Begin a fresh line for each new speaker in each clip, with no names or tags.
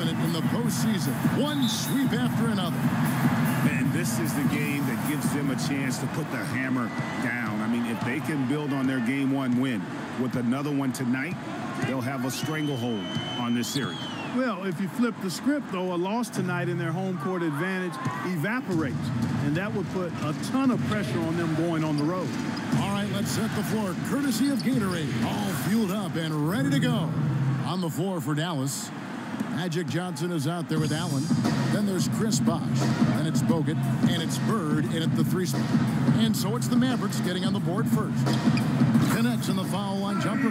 dominant in the postseason. One sweep after another.
And this is the game that gives them a chance to put the hammer down. I mean, if they can build on their game one win with another one tonight, they'll have a stranglehold on this series.
Well, if you flip the script, though, a loss tonight in their home court advantage evaporates. And that would put a ton of pressure on them going on the road.
All right, let's set the floor courtesy of Gatorade. All fueled up and ready to go. On the floor for Dallas, Magic Johnson is out there with Allen. Then there's Chris Bosh. Then it's Bogut. And it's Bird in at the 3 spot. And so it's the Mavericks getting on the board first. Connects in the foul line jumper.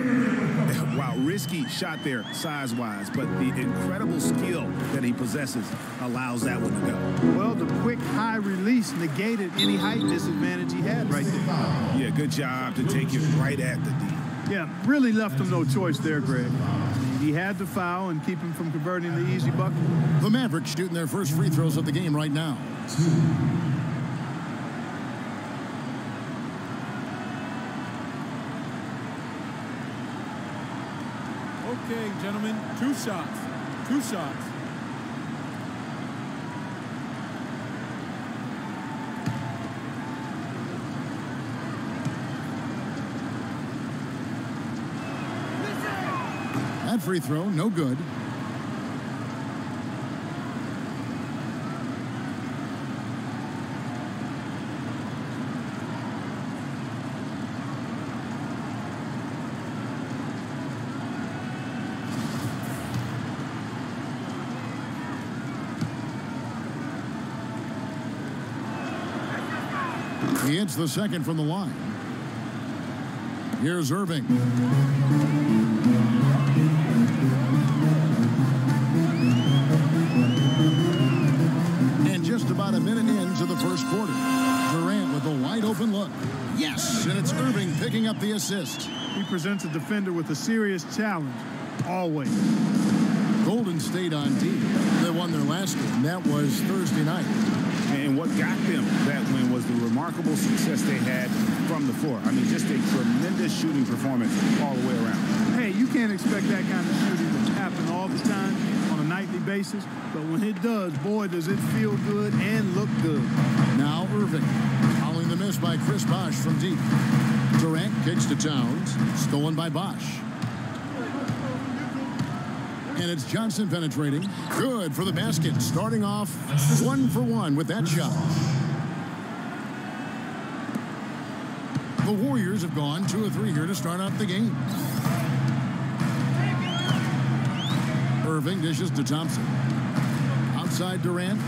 Wow, risky shot there size-wise, but the incredible skill that he possesses allows that one to go.
Well, the quick high release negated any height disadvantage he had right there.
Yeah, good job to take it right at the D.
Yeah, really left him no choice there, Greg. He had to foul and keep him from converting the easy bucket.
The Mavericks shooting their first free throws of the game right now.
Okay, gentlemen, 2 shots. 2 shots.
That free throw, no good. He hits the second from the line. Here's Irving. And just about a minute into the first quarter. Durant with a wide open look. Yes, and it's Irving picking up the assist.
He presents a defender with a serious challenge, always.
Golden State on D. They won their last game. That was Thursday night.
And what got them that win was the remarkable success they had from the floor. I mean, just a tremendous shooting performance all the way around.
Hey, you can't expect that kind of shooting to happen all the time on a nightly basis. But when it does, boy, does it feel good and look good.
Now Irving. Following the miss by Chris Bosh from deep. Durant kicks to Towns. Stolen by Bosh. And it's Johnson penetrating. Good for the basket. Starting off 1 for 1 with that shot. The Warriors have gone 2 of 3 here to start out the game. Irving dishes to Thompson. Outside Durant.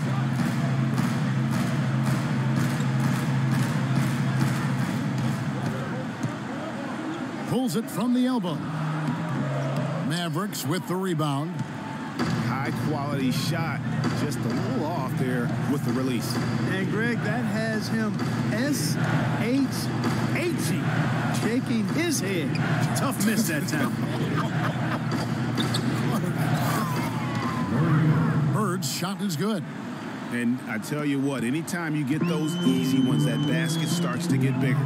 Pulls it from the elbow. Mavericks with the rebound.
High-quality shot, just a little off there with the release.
And, Greg, that has him S-H-H-E, shaking his head. Tough miss that time.
Bird's shot is good.
And I tell you what, anytime you get those easy ones, that basket starts to get bigger.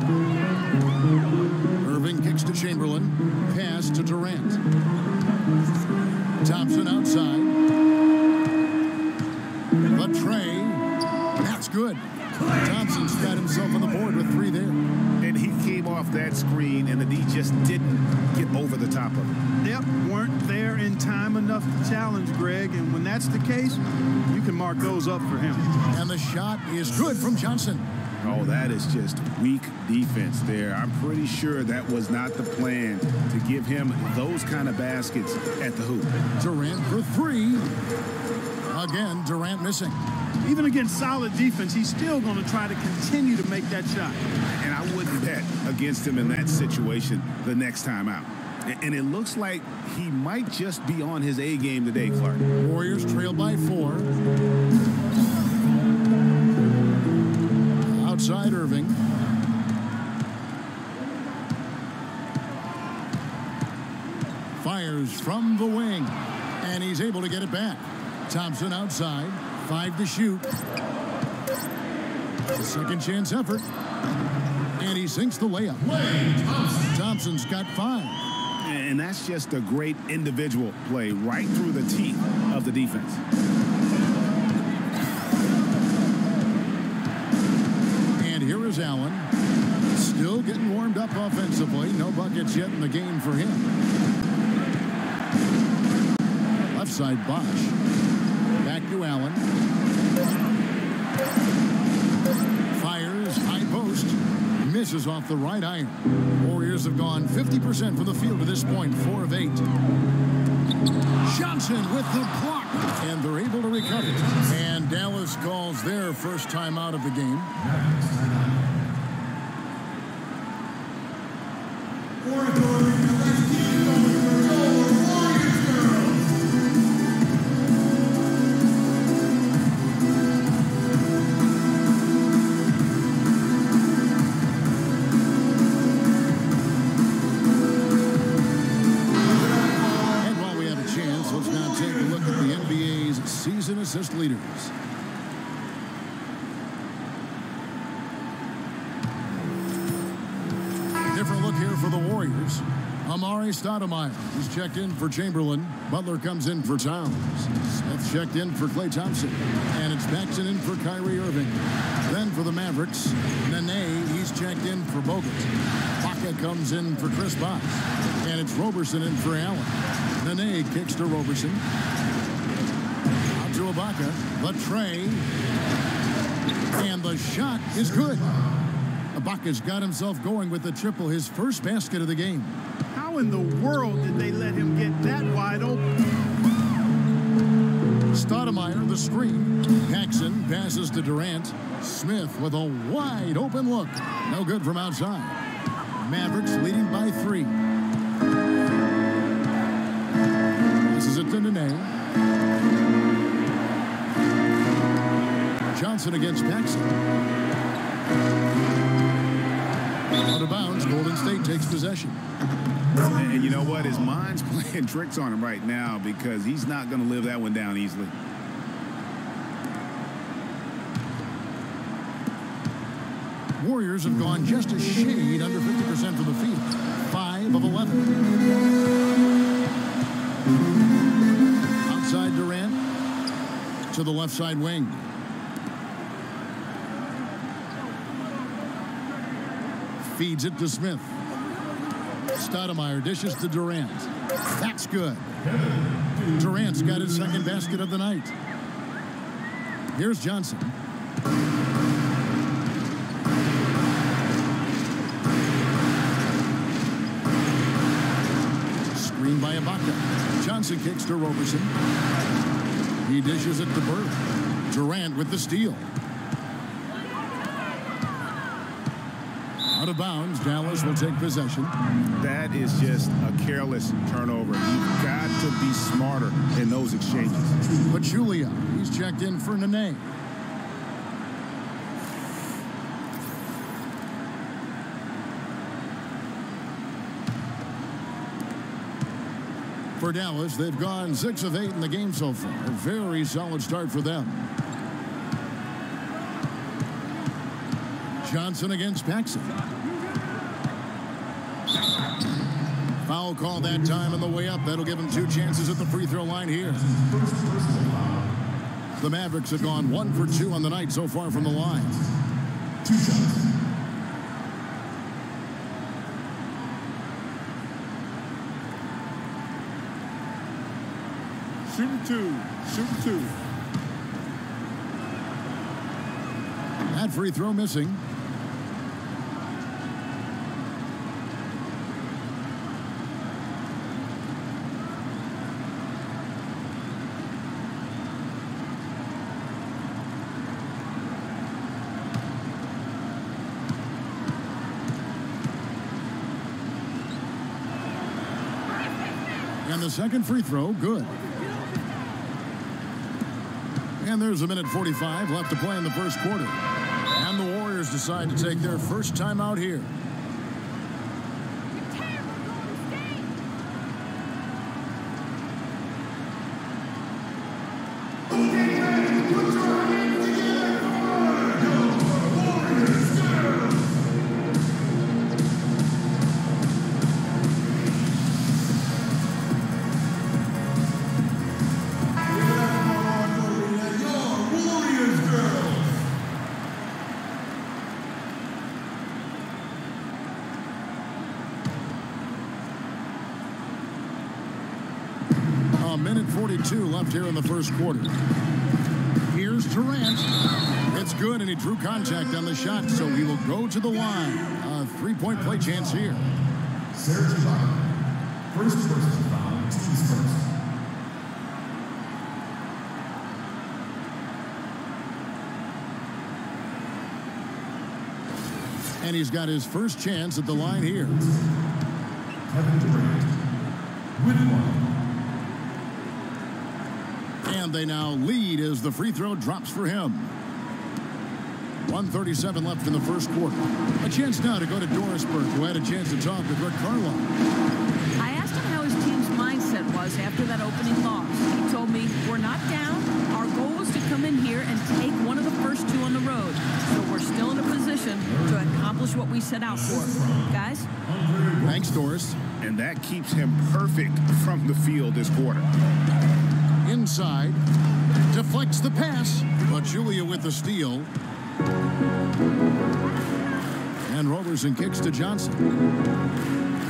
Irving kicks to Chamberlain. Pass to Durant. Thompson outside. The tray. That's good. Thompson's got himself on the board with 3 there.
And he came off that screen, and the D just didn't get over the top of it.
Yep, weren't there in time enough to challenge, Greg. And when that's the case, you can mark those up for him.
And the shot is good from Johnson.
Oh, that is just weak defense there. I'm pretty sure that was not the plan to give him those kind of baskets at the hoop.
Durant for 3. Again, Durant missing.
Even against solid defense, he's still going to try to continue to make that shot.
And I wouldn't bet against him in that situation the next time out. And it looks like he might just be on his A game today, Clark.
Warriors trail by 4. Outside Irving. Fires from the wing. And he's able to get it back. Thompson outside. 5 to shoot. A second chance effort. And he sinks the layup. Thompson's got 5.
And that's just a great individual play right through the teeth of the defense.
And here is Allen. Still getting warmed up offensively. No buckets yet in the game for him. Left side, Bosch. Back to Allen. Fires, high post. Misses off the right iron. Warriors have gone 50% from the field to this point, 4 of 8. Johnson with the block, and they're able to recover. And Dallas calls their first time out of the game. Assist leaders. Different look here for the Warriors. Amari Stoudemire. He's checked in for Chamberlain. Butler comes in for Towns. Smith checked in for Klay Thompson. And it's Paxson in for Kyrie Irving. Then for the Mavericks, Nene, he's checked in for Bogut. Baca comes in for Chris Bosh. And it's Roberson in for Allen. Nene kicks to Roberson. To Ibaka, the tray, and the shot is good. Ibaka's got himself going with the triple, his first basket of the game.
How in the world did they let him get that wide open?
Stoudemire, the screen. Paxson passes to Durant. Smith with a wide open look. No good from outside. Mavericks leading by 3. This is it to Nene. Johnson against Paxson. Out of bounds, Golden State takes possession.
And you know what? His mind's playing tricks on him right now because he's not going to live that one down easily.
Warriors have gone just a shade under 50% from the field. 5 of 11. Outside Durant to the left side wing. Feeds it to Smith. Stoudemire dishes to Durant. That's good. Durant's got his second basket of the night. Here's Johnson. Screen by Ibaka. Johnson kicks to Roberson. He dishes it to Bird. Durant with the steal. Out of bounds, Dallas will take possession.
That is just a careless turnover. You've got to be smarter in those exchanges.
Pachulia, he's checked in for Nene. For Dallas, they've gone 6 of 8 in the game so far. A very solid start for them. Johnson against Paxson. Foul call that time on the way up. That'll give him 2 chances at the free throw line here. The Mavericks have gone 1 for 2 on the night so far from the line. 2 shots.
Shooting 2. Shooting 2.
That free throw missing. And the second free throw, good. And there's a minute 45 left to play in the first quarter. And the Warriors decide to take their first time out here. A minute 42 left here in the first quarter. Here's Durant. It's good, and he drew contact on the shot, so he will go to the line. A three-point play chance here.
Serge Ibaka. First person foul, team's first.
And he's got his first chance at the line here.
Kevin Durant with one.
And they now lead as the free throw drops for him. 1:37 left in the first quarter. A chance now to go to Dorisburg, who had a chance to talk with Rick Carlisle.
I asked him how his team's mindset was after that opening loss. He told me, we're not down. Our goal was to come in here and take one of the first two on the road. So we're still in a position to accomplish what we set out for. Guys?
Thanks, Doris.
And that keeps him perfect from the field this quarter.
Inside. Deflects the pass. But Julia with the steal. And Roberson kicks to Johnson.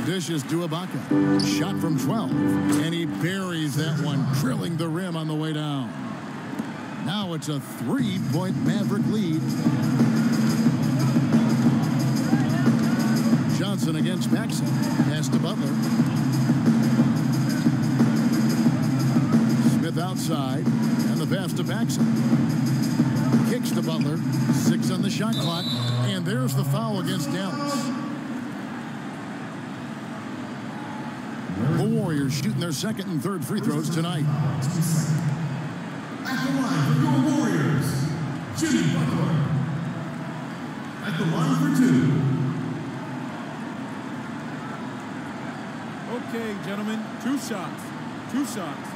Dishes to Ibaka. Shot from 12. And he buries that one, drilling the rim on the way down. Now it's a three-point Maverick lead. Johnson against Paxson. Pass to Butler. Smith outside. And the pass to Paxson. Kicks to Butler. 6 on the shot clock. And there's the foul against Dallas. The Warriors shooting their second and third free throws tonight.
At the line for your Warriors, Jimmy Butler. At the line for 2.
Okay, gentlemen, 2 shots. 2 shots.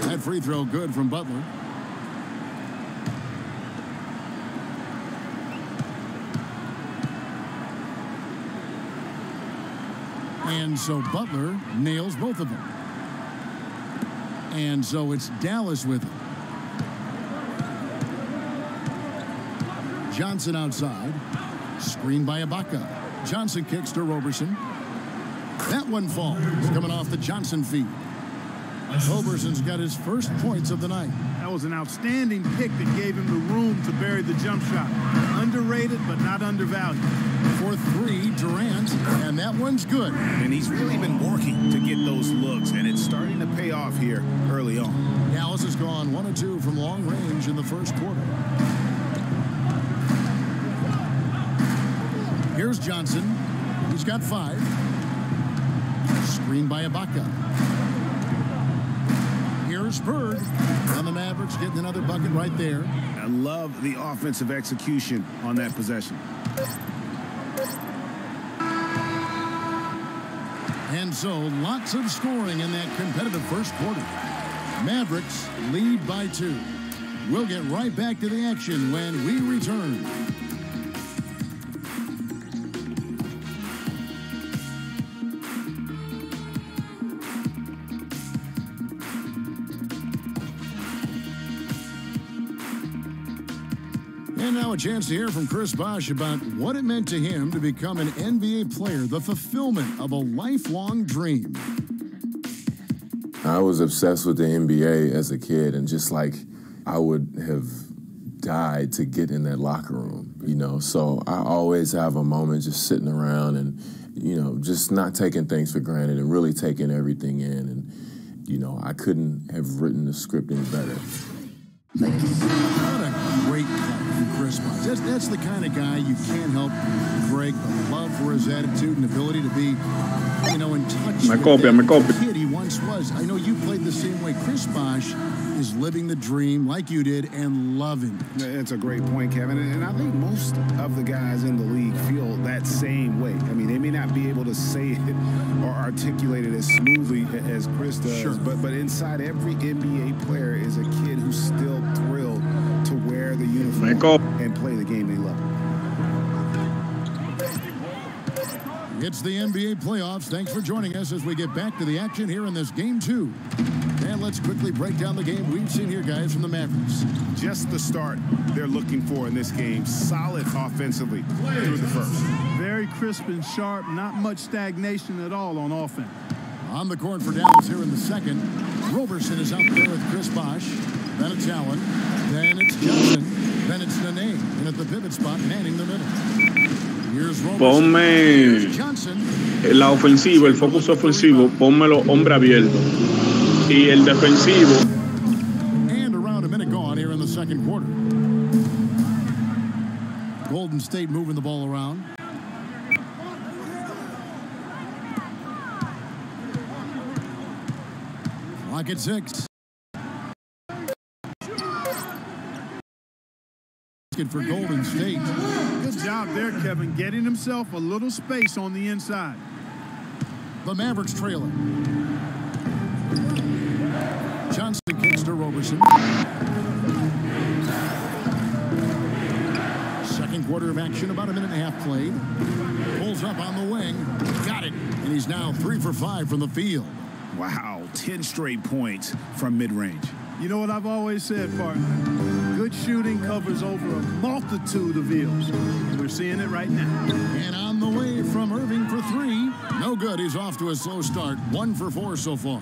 That free throw good from Butler. And so Butler nails both of them. And so it's Dallas with it. Johnson outside. Screened by Ibaka. Johnson kicks to Roberson. That one falls. Coming off the Johnson feed. Roberson's got his first points of the night.
That was an outstanding pick that gave him the room to bury the jump shot. Underrated, but not undervalued.
For 3, Durant, and that one's good.
And he's really been working to get those looks, and it's starting to pay off here early on.
Dallas has gone 1 of 2 from long range in the first quarter. Here's Johnson. He's got 5. Screened by Ibaka. Here's Bird. And the Mavericks getting another bucket right there.
I love the offensive execution on that possession.
And so lots of scoring in that competitive first quarter. Mavericks lead by 2. We'll get right back to the action when we return. And now a chance to hear from Chris Bosh about what it meant to him to become an NBA player, the fulfillment of a lifelong dream.
I was obsessed with the NBA as a kid, and just like I would have died to get in that locker room, you know. So I always have a moment just sitting around and, you know, just not taking things for granted and really taking everything in. And, you know, I couldn't have written the script any better.
What a great cut from Chris Bosh. That's the kind of guy you can't help Greg, but love for his attitude and ability to be, you know, in touch with the kid he once was. I know you played the same way. Chris Bosh is living the dream like you did and loving it.
That's a great point, Kevin. And I think most of the guys in the league feel that same way. I mean, they may not be able to say it or articulate it as smoothly as Chris does.
Sure.
But inside every NBA player is a kid who's still thrilled to wear the uniform and play the game they love.
It's the NBA playoffs. Thanks for joining us as we get back to the action here in this Game 2. And let's quickly break down the game we've seen here, guys, from the Mavericks.
Just the start they're looking for in this game. Solid offensively through the first.
Very crisp and sharp, not much stagnation at all on offense.
On the court for Dallas here in the second. Roberson is out there with Chris Bosh. Then it's Allen. Then it's Johnson. Then it's Nene. And at the pivot spot, manning the middle. Here's Roberson.
Ponme
Johnson.
la ofensiva, el focus ofensivo, pónmelo hombre abierto. Y el defensivo.
And around a minute gone here in the second quarter. Golden State moving the ball around. Clock at 6. For Golden State.
Good job there, Kevin, getting himself a little space on the inside.
The Mavericks trailing. Johnson kicks to Roberson. Second quarter of action, about a minute and a half played. Pulls up on the wing. Got it. And he's now 3 for 5 from the field.
Wow, 10 straight points from mid-range.
You know what I've always said, partner? Good shooting covers over a multitude of ills. We're seeing it right now.
And on the way from Irving for 3. No good. He's off to a slow start. 1 for 4 so far.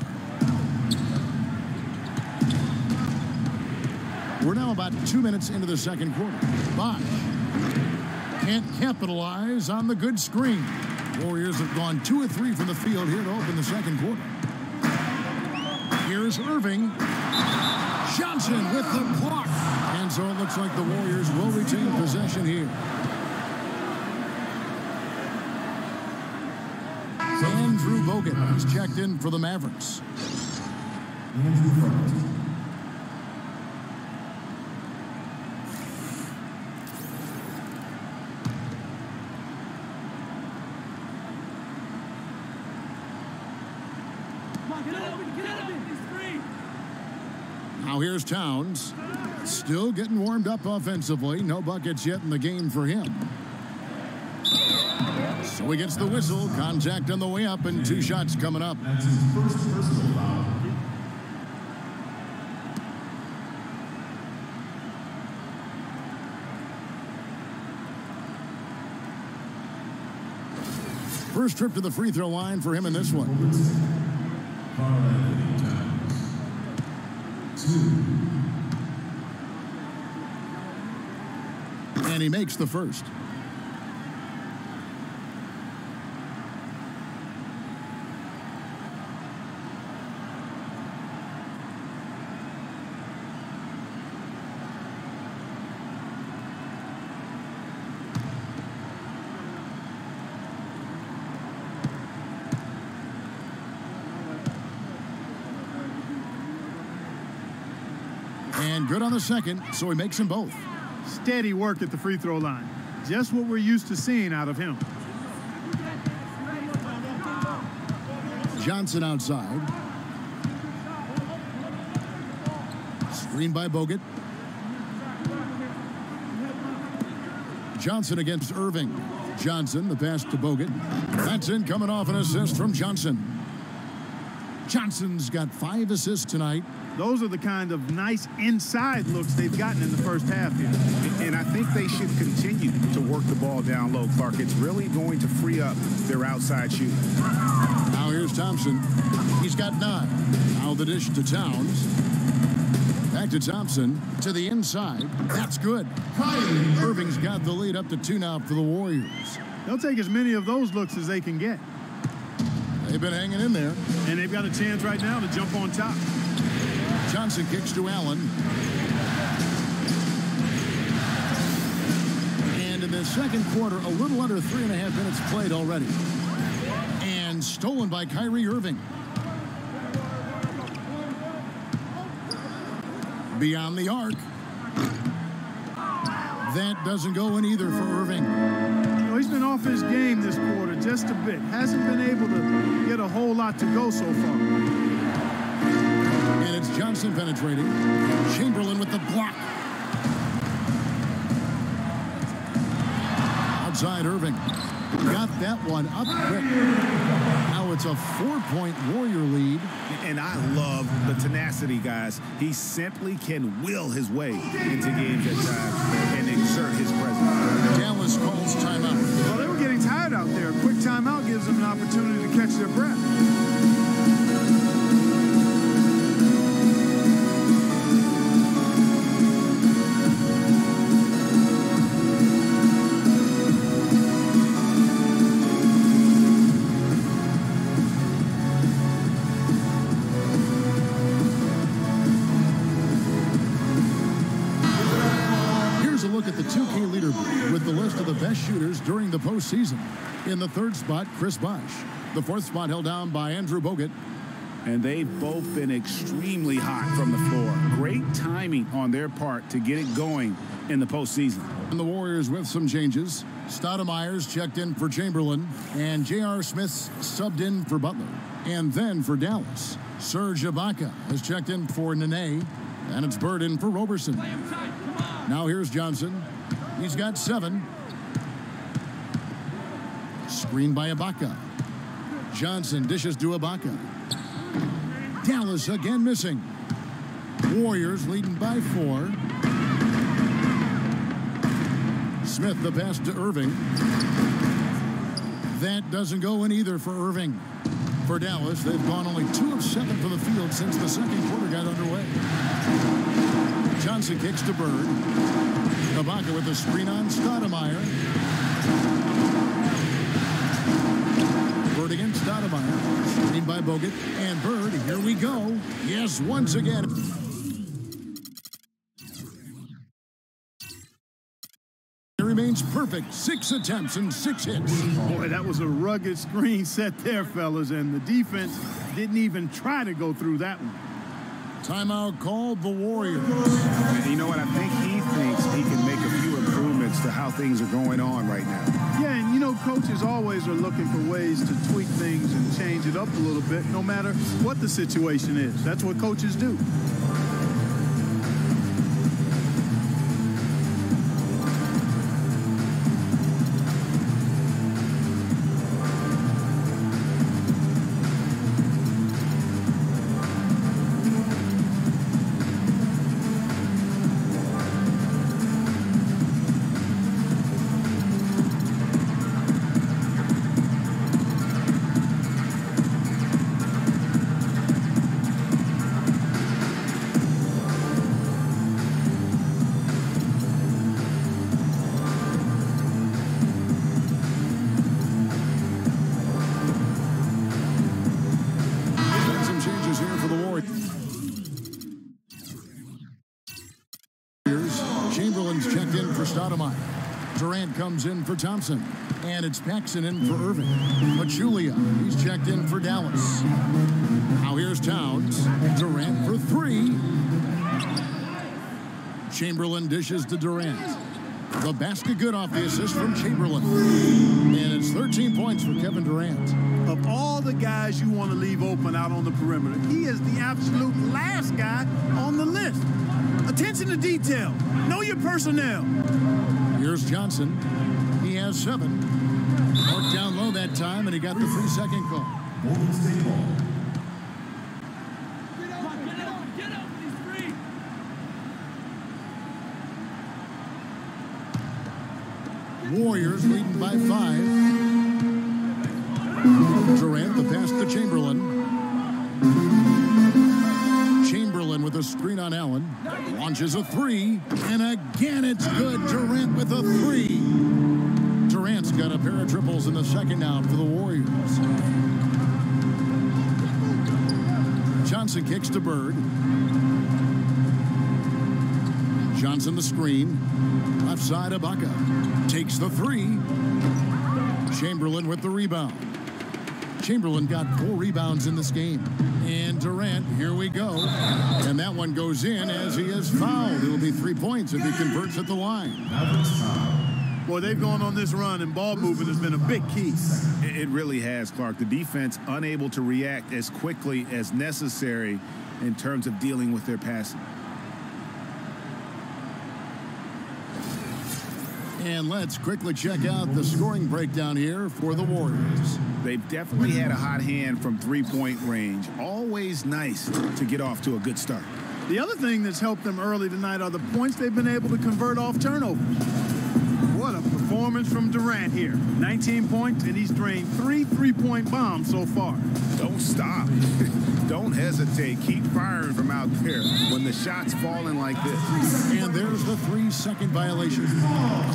We're now about 2 minutes into the second quarter. Bosh can't capitalize on the good screen. Warriors have gone 2 of 3 from the field here to open the second quarter. Here's Irving. Johnson with the block. And so it looks like the Warriors will retain possession here. Andrew Bogut has checked in for the Mavericks. Now here's Towns. Still getting warmed up offensively. No buckets yet in the game for him. So he gets the whistle. Contact on the way up and 2 shots coming up.
That's his first personal foul.
First trip to the free throw line for him in this one. And he makes the first. And good on the second, so he makes them both.
Steady work at the free throw line. Just what we're used to seeing out of him.
Johnson outside. Screen by Bogut. Johnson against Irving. Johnson, the pass to Bogut. That's in, coming off an assist from Johnson. Johnson's got 5 assists tonight.
Those are the kind of nice inside looks they've gotten in the first half here.
And I think they should continue to work the ball down low, Clark. It's really going to free up their outside shooting.
Now here's Thompson. He's got 9. Now the dish to Towns. Back to Thompson. To the inside. That's good. Irving's got the lead up to 2 now for the Warriors.
They'll take as many of those looks as they can get.
They've been hanging in there.
And they've got a chance right now to jump on top.
Johnson kicks to Allen. And in the second quarter, a little under 3.5 minutes played already. And stolen by Kyrie Irving. Beyond the arc. That doesn't go in either for Irving.
Well, he's been off his game this quarter just a bit. Hasn't been able to get a whole lot to go so far.
And it's Johnson penetrating. Chamberlain with the block. Outside Irving. Got that one up quick. Now it's a 4-point Warrior lead.
And I love the tenacity, guys. He simply can will his way into games at times and exert his presence.
Dallas calls timeout.
Well, they were getting tired out there. A quick timeout gives them an opportunity to catch their breath.
Shooters during the postseason. In the third spot, Chris Bosh. The fourth spot held down by Andrew Bogut.
And they've both been extremely hot from the floor. Great timing on their part to get it going in the postseason.
And the Warriors with some changes. Stoudemire's checked in for Chamberlain, and J.R. Smith's subbed in for Butler. And then for Dallas, Serge Ibaka has checked in for Nene, and it's Bird in for Roberson. Now here's Johnson. He's got 7. Screen by Ibaka. Johnson dishes to Ibaka. Dallas again missing. Warriors leading by 4. Smith the pass to Irving. That doesn't go in either for Irving. For Dallas, they've gone only 2 of 7 from the field since the second quarter got underway. Johnson kicks to Bird. Ibaka with the screen on Stoudemire. Bird against Stoudemire. Screened by Bogut. And Bird, here we go. Yes, once again. It remains perfect. 6 attempts and 6 hits.
Boy, that was a rugged screen set there, fellas, and the defense didn't even try to go through that one.
Timeout called the Warriors.
And you know what? I think he thinks he can make a few improvements to how things are going on right now.
Yeah, and you know, coaches always are looking for ways to tweak things and change it up a little bit, no matter what the situation is. That's what coaches do.
Durant comes in for Thompson, and it's Paxson in for Irving. Pachulia, he's checked in for Dallas. Now here's Towns. Durant for 3. Chamberlain dishes to Durant. The basket good off the assist from Chamberlain. And it's 13 points for Kevin Durant.
Of all the guys you want to leave open out on the perimeter, he is the absolute last guy on the list. Attention to detail. Know your personnel.
Here's Johnson. He has 7. Marked down low that time, and he got the 3-second call.
Golden State ball.
Warriors leading by 5. Durant, the pass to Chamberlain. Chamberlain with a screen on Allen. Launches a 3. And again, it's good. Durant with a 3. Durant's got a pair of triples in the second out for the Warriors. Johnson kicks to Bird. Johnson the screen. Left side, Ibaka. Takes the 3. Chamberlain with the rebound. Chamberlain got 4 rebounds in this game. And Durant, here we go. And that one goes in as he is fouled. It'll be 3 points if he converts at the line.
Boy, they've gone on this run, and ball movement has been a big key.
It really has, Clark. The defense unable to react as quickly as necessary in terms of dealing with their passing.
And let's quickly check out the scoring breakdown here for the Warriors.
They've definitely had a hot hand from three-point range. Always nice to get off to a good start.
The other thing that's helped them early tonight are the points they've been able to convert off turnovers. What a performance from Durant here. 19 points, and he's drained 3 three-point bombs so far.
Don't stop. Don't hesitate. Keep firing from out there when the shot's falling like this.
And there's the 3-second violation.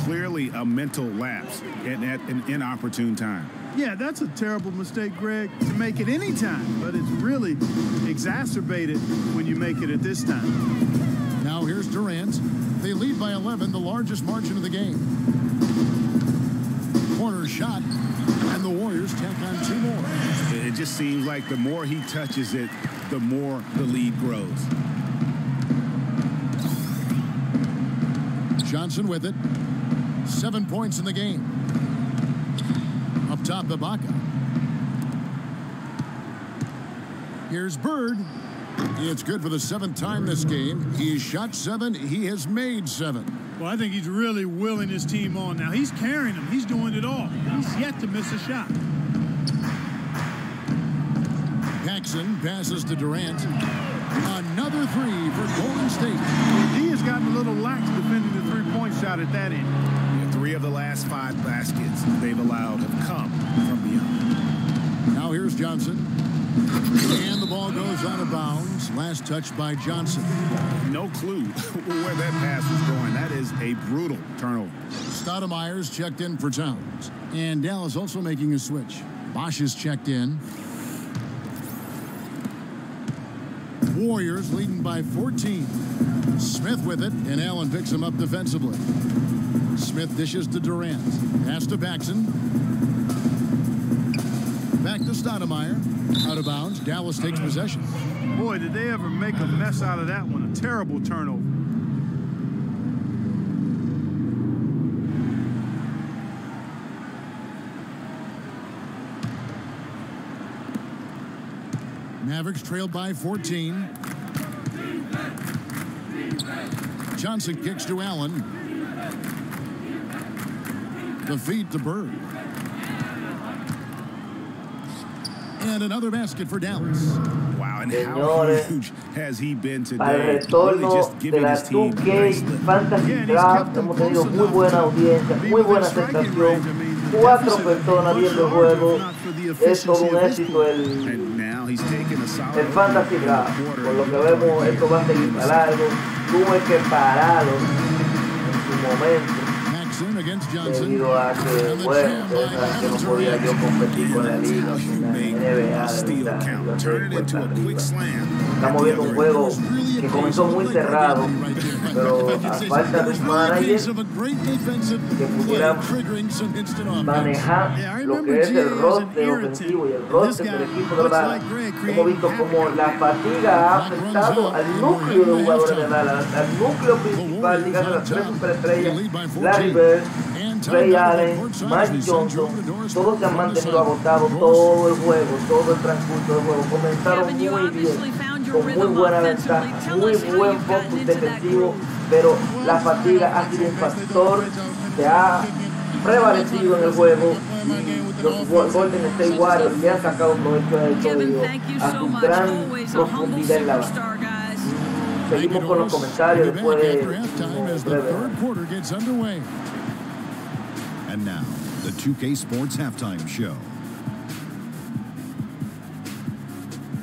Clearly a mental lapse and at an inopportune time.
Yeah, that's a terrible mistake, Greg, to make it any time, but it's really exacerbated when you make it at this time.
Now here's Durant. They lead by 11, the largest margin of the game. Corner shot, and the Warriors tack on 2 more.
It just seems like the more he touches it, the more the lead grows.
Johnson with it. 7 points in the game. Up top, Ibaka. Here's Bird. It's good for the 7th time this game. He has shot 7. He has made 7.
Well, I think he's really willing his team on now. He's carrying them. He's doing it all. He's yet to miss a shot.
Paxson passes to Durant. Another 3 for Golden State.
He has gotten a little lax defending the three-point shot at that end.
Yeah, 3 of the last 5 baskets they've allowed have come from beyond.
Now here's Johnson. And the ball goes out of bounds. Last touch by Johnson.
No clue where that pass was going. That is a brutal turnover.
Stoudemire's checked in for Towns. And Dallas also making a switch. Bosch is checked in. Warriors leading by 14. Smith with it, and Allen picks him up defensively. Smith dishes to Durant. Pass to Paxson. Back to Stoudemire. Out of bounds. Dallas takes possession.
Boy, did they ever make a mess out of that one. A terrible turnover.
Mavericks trailed by 14. Johnson kicks to Allen. The feed to Bird. And another basket for Dallas.
Wow, and how huge has he been today?
Para el retorno de la 2K Fantasy Draft hemos tenido muy buena audiencia, muy buena aceptación. 4 personas viendo el juego. Es todo un éxito el Fantasy Draft. Por lo que vemos, esto va a seguir para largo. Tuve que pararlo en su momento. Debido a que, bueno, que no podía yo competir con la liga, con la NBA. Estamos viendo un juego que comenzó muy cerrado, pero a falta de un manager que pudiera manejar lo que es el roster ofensivo y el roster del equipo de Dallas. Hemos visto como la fatiga ha afectado al núcleo de jugadores de Dallas, al núcleo principal, digamos las 3 superestrellas, Larry Bird, Ray Allen, Mike Johnson. Todos se han mantenido agotados todo el juego, todo el transcurso del juego. Comenzaron muy bien, con muy buena ventaja, muy buen focus defensivo, pero la fatiga ha sido un factor que ha prevalecido en el juego. Los Golden State Warriors le han sacado provecho de todo a su gran profundidad en la banda. Seguimos con los comentarios después de
And now, the 2K Sports Halftime Show.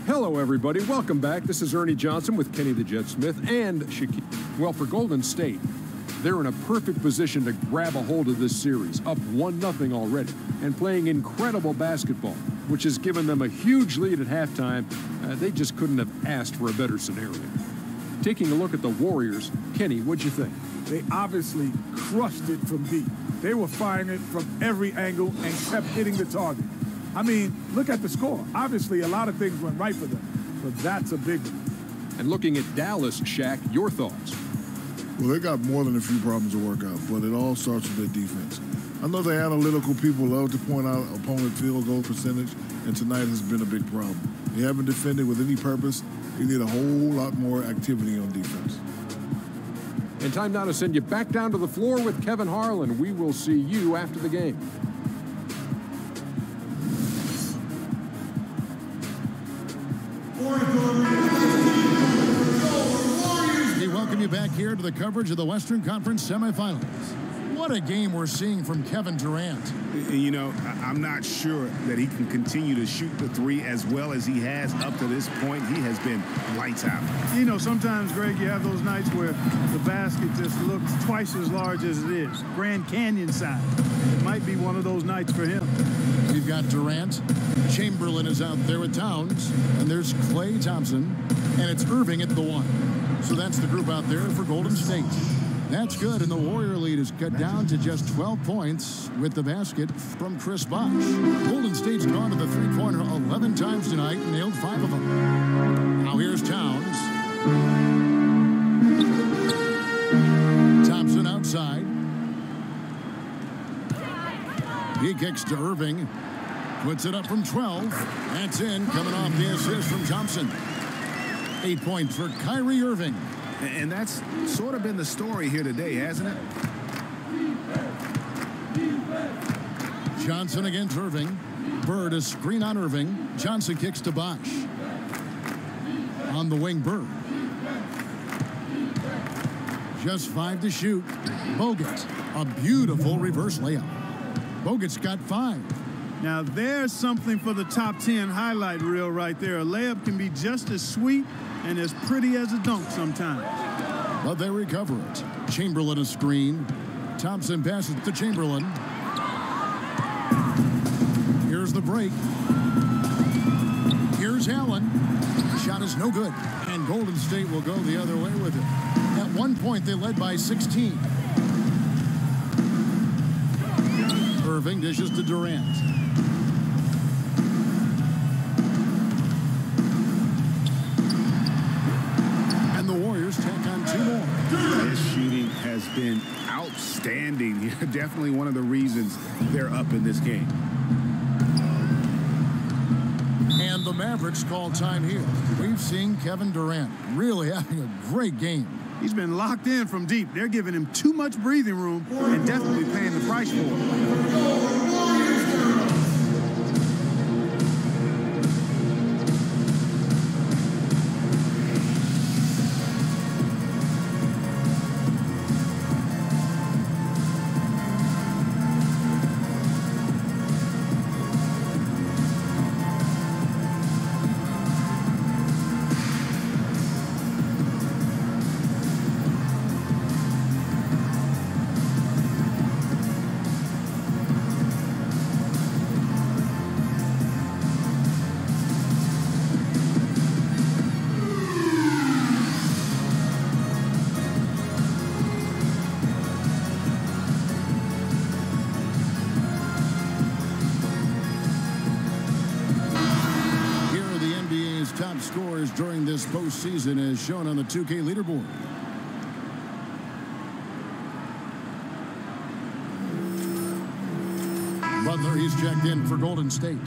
Hello, everybody. Welcome back. This is Ernie Johnson with Kenny the Jet Smith and Shaquille. Well, for Golden State, they're in a perfect position to grab a hold of this series, up 1-0 already, and playing incredible basketball, which has given them a huge lead at halftime. They just couldn't have asked for a better scenario. Taking a look at the Warriors, Kenny, what'd you think?
They obviously crushed it from deep. They were firing it from every angle and kept hitting the target. I mean, look at the score. Obviously, a lot of things went right for them, but that's a big one.
And looking at Dallas, Shaq, your thoughts?
Well, they got more than a few problems to work out, but it all starts with their defense. I know the analytical people love to point out opponent field goal percentage, and tonight has been a big problem. They haven't defended with any purpose. They need a whole lot more activity on defense.
And time now to send you back down to the floor with Kevin Harlan. We will see you after the game.
We welcome you back here to the coverage of the Western Conference semifinals. What a game we're seeing from Kevin Durant.
You know, I'm not sure that he can continue to shoot the three as well as he has up to this point. He has been lights out.
You know, sometimes, Greg, you have those nights where the basket just looks twice as large as it is. Grand Canyon size. It might be one of those nights for him.
We've got Durant. Chamberlain is out there with Towns. And there's Klay Thompson. And it's Irving at the one. So that's the group out there for Golden State. That's good, and the Warrior lead is cut down to just 12 points with the basket from Chris Bosh. Golden State's gone to the three-pointer 11 times tonight and nailed 5 of them. Now here's Towns. Thompson outside. He kicks to Irving. Puts it up from 12. That's in, coming off the assist from Thompson. 8 points for Kyrie Irving.
And that's sort of been the story here today, hasn't it?
Johnson against Irving. Bird a screen on Irving. Johnson kicks to Bosh. On the wing, Bird. Just 5 to shoot. Bogut. A beautiful reverse layup. Bogut's got 5.
Now there's something for the top 10 highlight reel right there. A layup can be just as sweet and as pretty as a dunk sometimes.
But they recover it. Chamberlain a screen. Thompson passes to Chamberlain. Here's the break. Here's Allen. Shot is no good. And Golden State will go the other way with it. At one point, they led by 16. Irving dishes to Durant. Tack on 2 more.
His shooting has been outstanding. Definitely one of the reasons they're up in this game.
And the Mavericks call time here. We've seen Kevin Durant really having a great game.
He's been locked in from deep. They're giving him too much breathing room and definitely paying the price for it.
Scores during this postseason as shown on the 2K leaderboard. Butler, he's checked in for Golden State.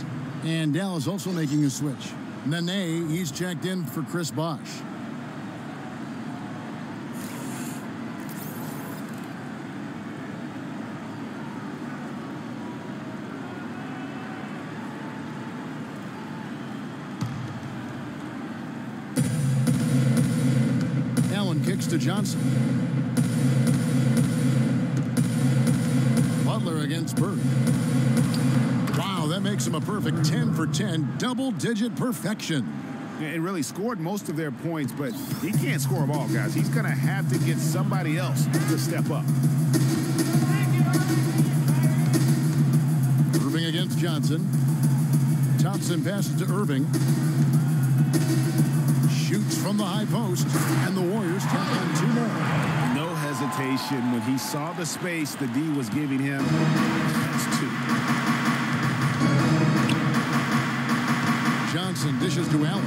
And Dallas also making a switch. Nene, he's checked in for Chris Bosh. Kicks to Johnson. Butler against Bird. Wow, that makes him a perfect 10 for 10, double-digit perfection.
And really scored most of their points, but he can't score them all, guys. He's going to have to get somebody else to step up.
Irving against Johnson. Thompson passes to Irving. Shoots from the high post, and the Warriors tack on 2 more.
No hesitation when he saw the space the D was giving him. That's 2.
Johnson dishes to Allen.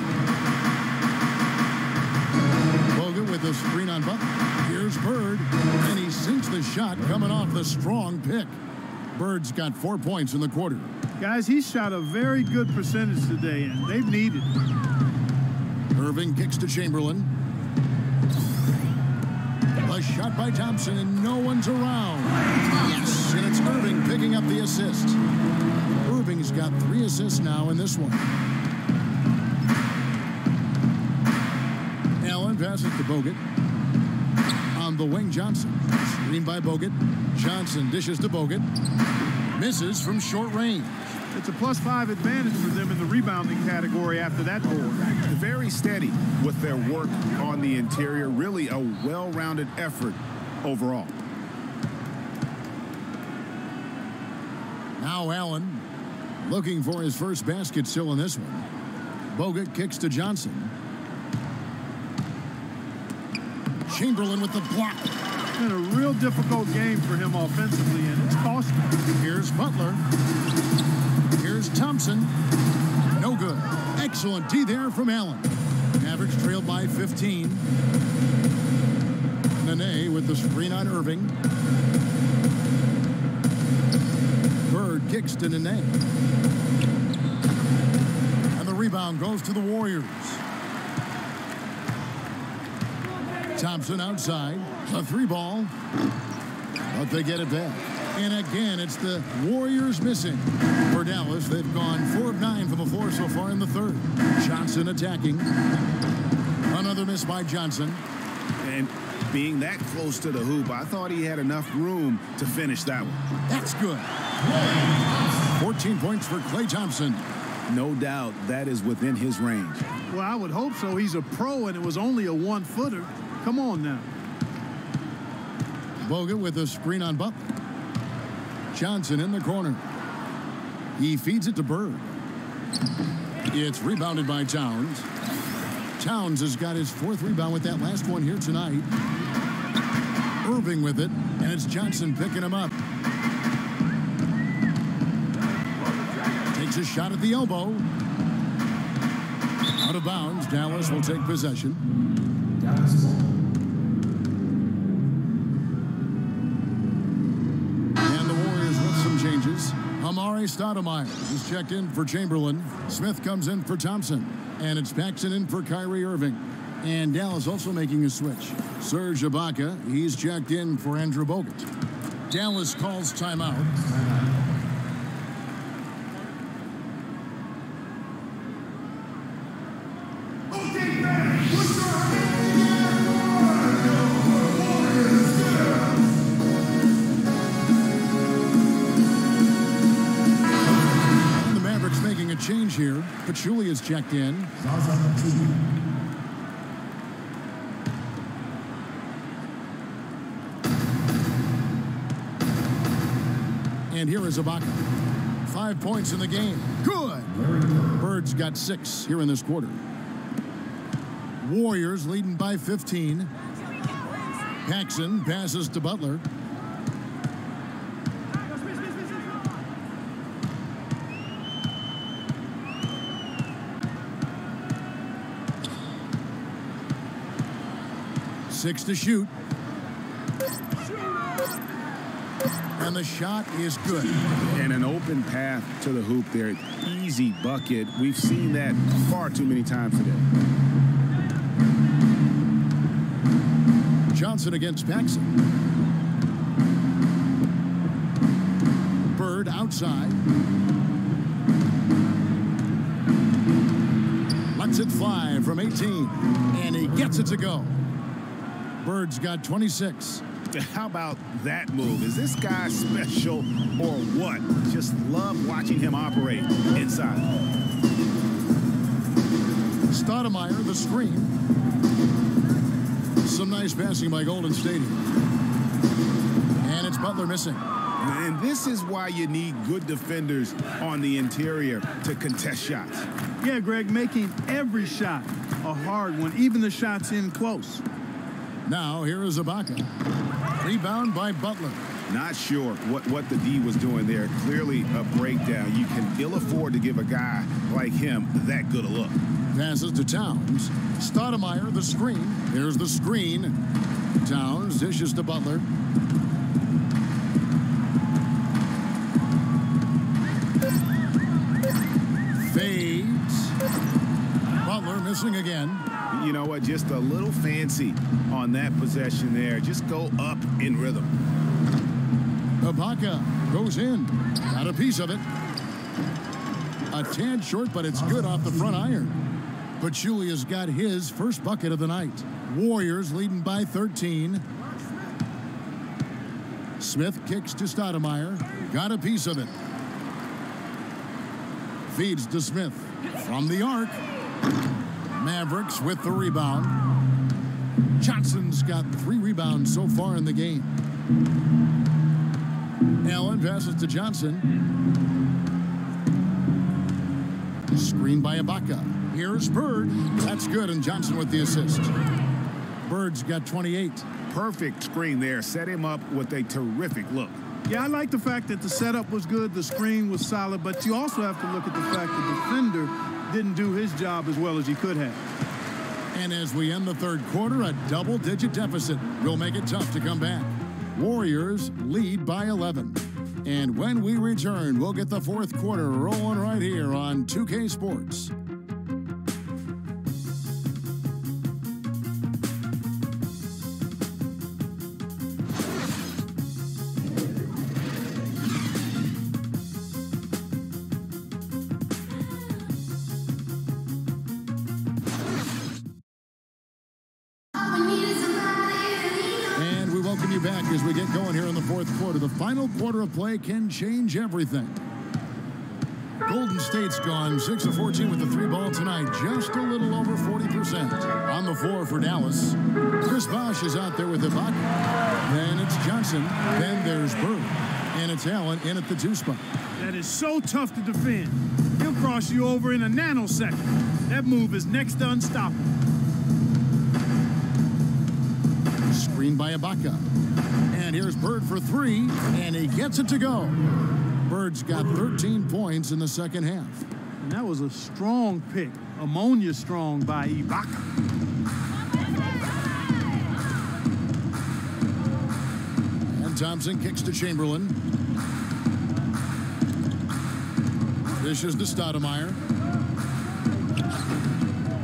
Bogut with a screen on Butler. Here's Bird, and he sinks the shot coming off the strong pick. Bird's got 4 points in the quarter.
Guys, he shot a very good percentage today, and they've needed it.
Irving kicks to Chamberlain. A shot by by Thompson, and no one's around. Yes, and it's Irving picking up the assist. Irving's got 3 assists now in this one. Allen passes to Bogut. On the wing, Johnson. Screen by Bogut. Johnson dishes to Bogut. Misses from short range.
It's a +5 advantage for them in the rebounding category after that board.
Very steady with their work on the interior. Really a well-rounded effort overall.
Now Allen looking for his first basket still in this one. Bogut kicks to Johnson. Chamberlain with the block.
It's been a real difficult game for him offensively, and it's costing.
Here's Butler. Here's Thompson. No good. Excellent D there from Allen. Mavericks trailed by 15. Nene with the screen on Irving. Bird kicks to Nene. And the rebound goes to the Warriors. Thompson outside. A 3-ball. But they get it back. And again, it's the Warriors missing. For Dallas, they've gone 4 of 9 from the floor so far in the third. Johnson attacking. Another miss by Johnson.
And being that close to the hoop, I thought he had enough room to finish that one.
That's good. 14 points for Klay Thompson.
No doubt that is within his range.
Well, I would hope so. He's a pro, and it was only a 1-footer. Come on now.
Bogut with a screen on Butler. Johnson in the corner. He feeds it to Bird. It's rebounded by Towns. Towns has got his 4th rebound with that last one here tonight. Irving with it, and it's Johnson picking him up. Takes a shot at the elbow. Out of bounds. Dallas will take possession. Amari Stoudemire is checked in for Chamberlain. Smith comes in for Thompson. And it's Paxson in for Kyrie Irving. And Dallas also making a switch. Serge Ibaka, he's checked in for Andrew Bogut. Dallas calls timeout. Change here. Pachulia is checked in. And here is Ibaka. 5 points in the game. Good. Bird's got 6 here in this quarter. Warriors leading by 15. Paxson passes to Butler. Six to shoot. And the shot is good.
And an open path to the hoop there. Easy bucket. We've seen that far too many times today.
Johnson against Paxson. Bird outside. Lets it fly from 18. And he gets it to go. Bird's got 26.
How about that move? Is this guy special or what? Just love watching him operate inside.
Stoudemire, the screen. Some nice passing by Golden State. And it's Butler missing.
And this is why you need good defenders on the interior to contest shots.
Yeah, Greg, making every shot a hard one, even the shots in close.
Now, here is Ibaka. Rebound by Butler.
Not sure what the D was doing there. Clearly a breakdown. You can ill afford to give a guy like him that good a look.
Passes to Towns. Stoudemire, the screen. Here's the screen. Towns dishes to Butler. Fades. Butler missing again.
You know what? Just a little fancy on that possession there. Just go up in rhythm.
Ibaka goes in. Got a piece of it. A tad short, but it's good off the front iron. Pachulia's got his first bucket of the night. Warriors leading by 13. Smith kicks to Stoudemire. Got a piece of it. Feeds to Smith. From the arc. Mavericks with the rebound. Johnson's got 3 rebounds so far in the game. Allen passes to Johnson. Screen by Ibaka. Here's Bird. That's good, and Johnson with the assist. Bird's got 28.
Perfect screen there. Set him up with a terrific look.
Yeah, I like the fact that the setup was good, the screen was solid, but you also have to look at the fact the defender didn't do his job as well as he could have.
And as we end the third quarter, a double-digit deficit will make it tough to come back. Warriors lead by 11. And when we return, we'll get the fourth quarter rolling right here on 2K Sports. Back as we get going here in the fourth quarter. The final quarter of play can change everything. Golden State's gone 6 of 14 with the 3 ball tonight. Just a little over 40%. On the floor for Dallas. Chris Bosh is out there with the buck. Then it's Johnson. Then there's Bird. And it's Allen in at the 2 spot.
That is so tough to defend. He'll cross you over in a nanosecond. That move is next to unstoppable.
Screen by Ibaka. And here's Bird for 3, and he gets it to go. Bird's got 13 points in the second half.
And that was a strong pick. Ammonia strong by Ibaka.
And Thompson kicks to Chamberlain. Dishes to Stoudemire.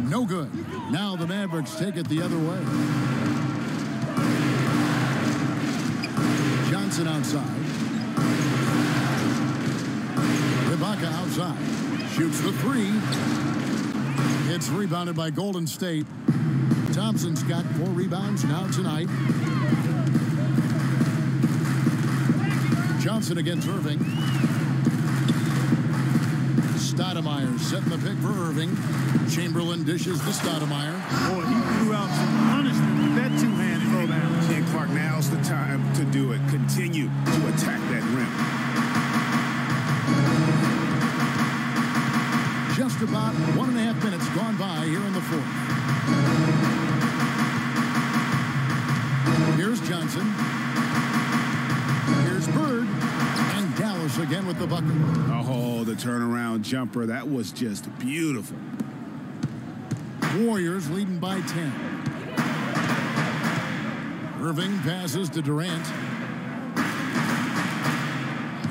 No good. Now the Mavericks take it the other way. Johnson outside. Ibaka outside. Shoots the 3. It's rebounded by Golden State. Thompson's got 4 rebounds now tonight. Johnson against Irving. Stoudemire setting the pick for Irving. Chamberlain dishes to Stoudemire.
Boy, he threw out some punishment with that 2-handed throwdown.
And Clark, now's the time to do it. Continue to attack that rim.
Just about 1.5 minutes gone by here in the fourth. Here's Johnson. Here's Bird. And Dallas again with the bucket.
Oh, the turnaround jumper. That was just beautiful.
Warriors leading by 10. Irving passes to Durant.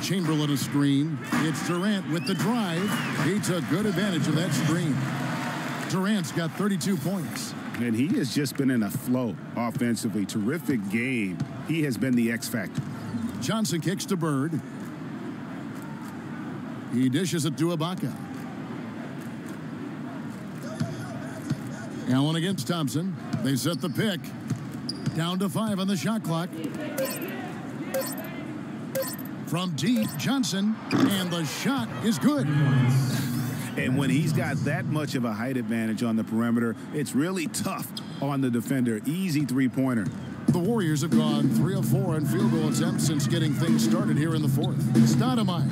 Chamberlain a screen. It's Durant with the drive. He took good advantage of that screen. Durant's got 32 points.
And he has just been in a flow offensively. Terrific game. He has been the X factor.
Johnson kicks to Bird. He dishes it to Ibaka. Allen against Thompson. They set the pick. Down to 5 on the shot clock. From deep, Johnson, and the shot is good.
And when he's got that much of a height advantage on the perimeter, it's really tough on the defender. Easy 3-pointer.
The Warriors have gone 3 of 4 on field goal attempts since getting things started here in the fourth. Stoudemire.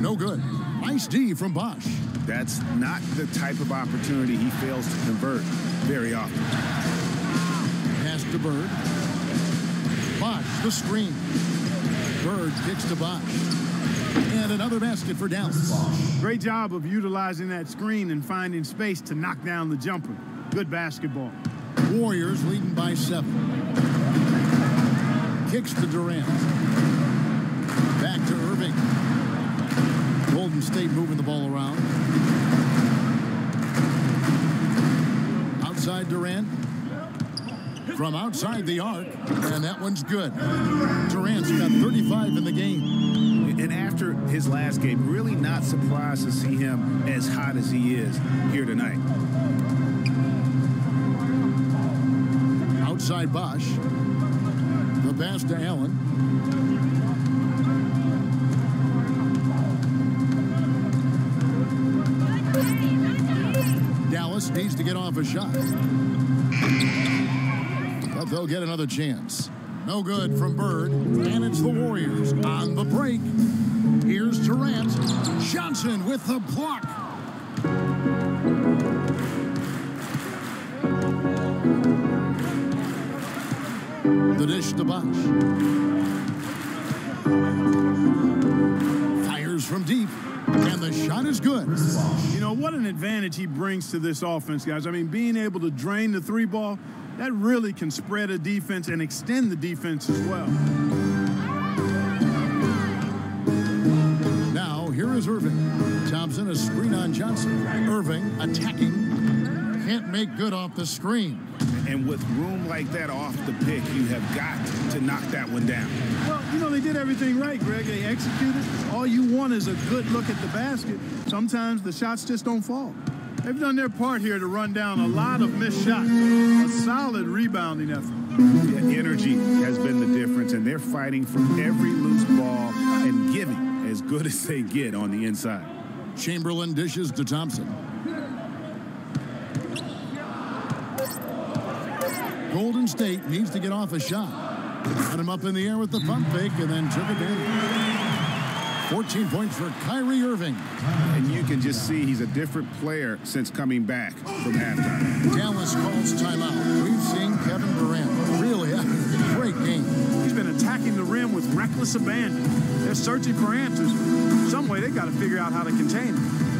No good. Nice D from Bosh.
That's not the type of opportunity he fails to convert very often.
Pass to Bird. Bosh, the screen. Bird kicks to Bosh. And another basket for Dallas.
Great job of utilizing that screen and finding space to knock down the jumper. Good basketball.
Warriors leading by 7. Kicks to Durant. Back to Irving. Golden State moving the ball around. inside Durant. From outside the arc, and that one's good. Durant's got 35 in the game.
And after his last game, really not surprised to see him as hot as he is here tonight.
Outside Bosch. The pass to Allen. Dallas needs to get off a shot. But they'll get another chance. No good from Bird. And it's the Warriors on the break. Here's Durant. Johnson with the block. The dish to Bosch. Fires from deep. And the shot is good.
You know, what an advantage he brings to this offense, guys. I mean, being able to drain the three ball, that really can spread a defense and extend the defense as well.
Now, here is Irving. Thompson, a screen on Johnson. Irving attacking. Can't make good off the screen.
And with room like that off the pick, you have got to knock that one down.
Well, you know, they did everything right, Greg. They executed. All you want is a good look at the basket. Sometimes the shots just don't fall. They've done their part here to run down a lot of missed shots. A solid rebounding effort.
The energy has been the difference, and they're fighting for every loose ball and giving as good as they get on the inside.
Chamberlain dishes to Thompson. Golden State needs to get off a shot. Got him up in the air with the pump fake and then took advantage. 14 points for Kyrie Irving.
And you can just see he's a different player since coming back from halftime.
Dallas calls timeout. We've seen Kevin Durant really having a great game.
He's been attacking the rim with reckless abandon. They're searching for answers. Some way they got to figure out how to contain him.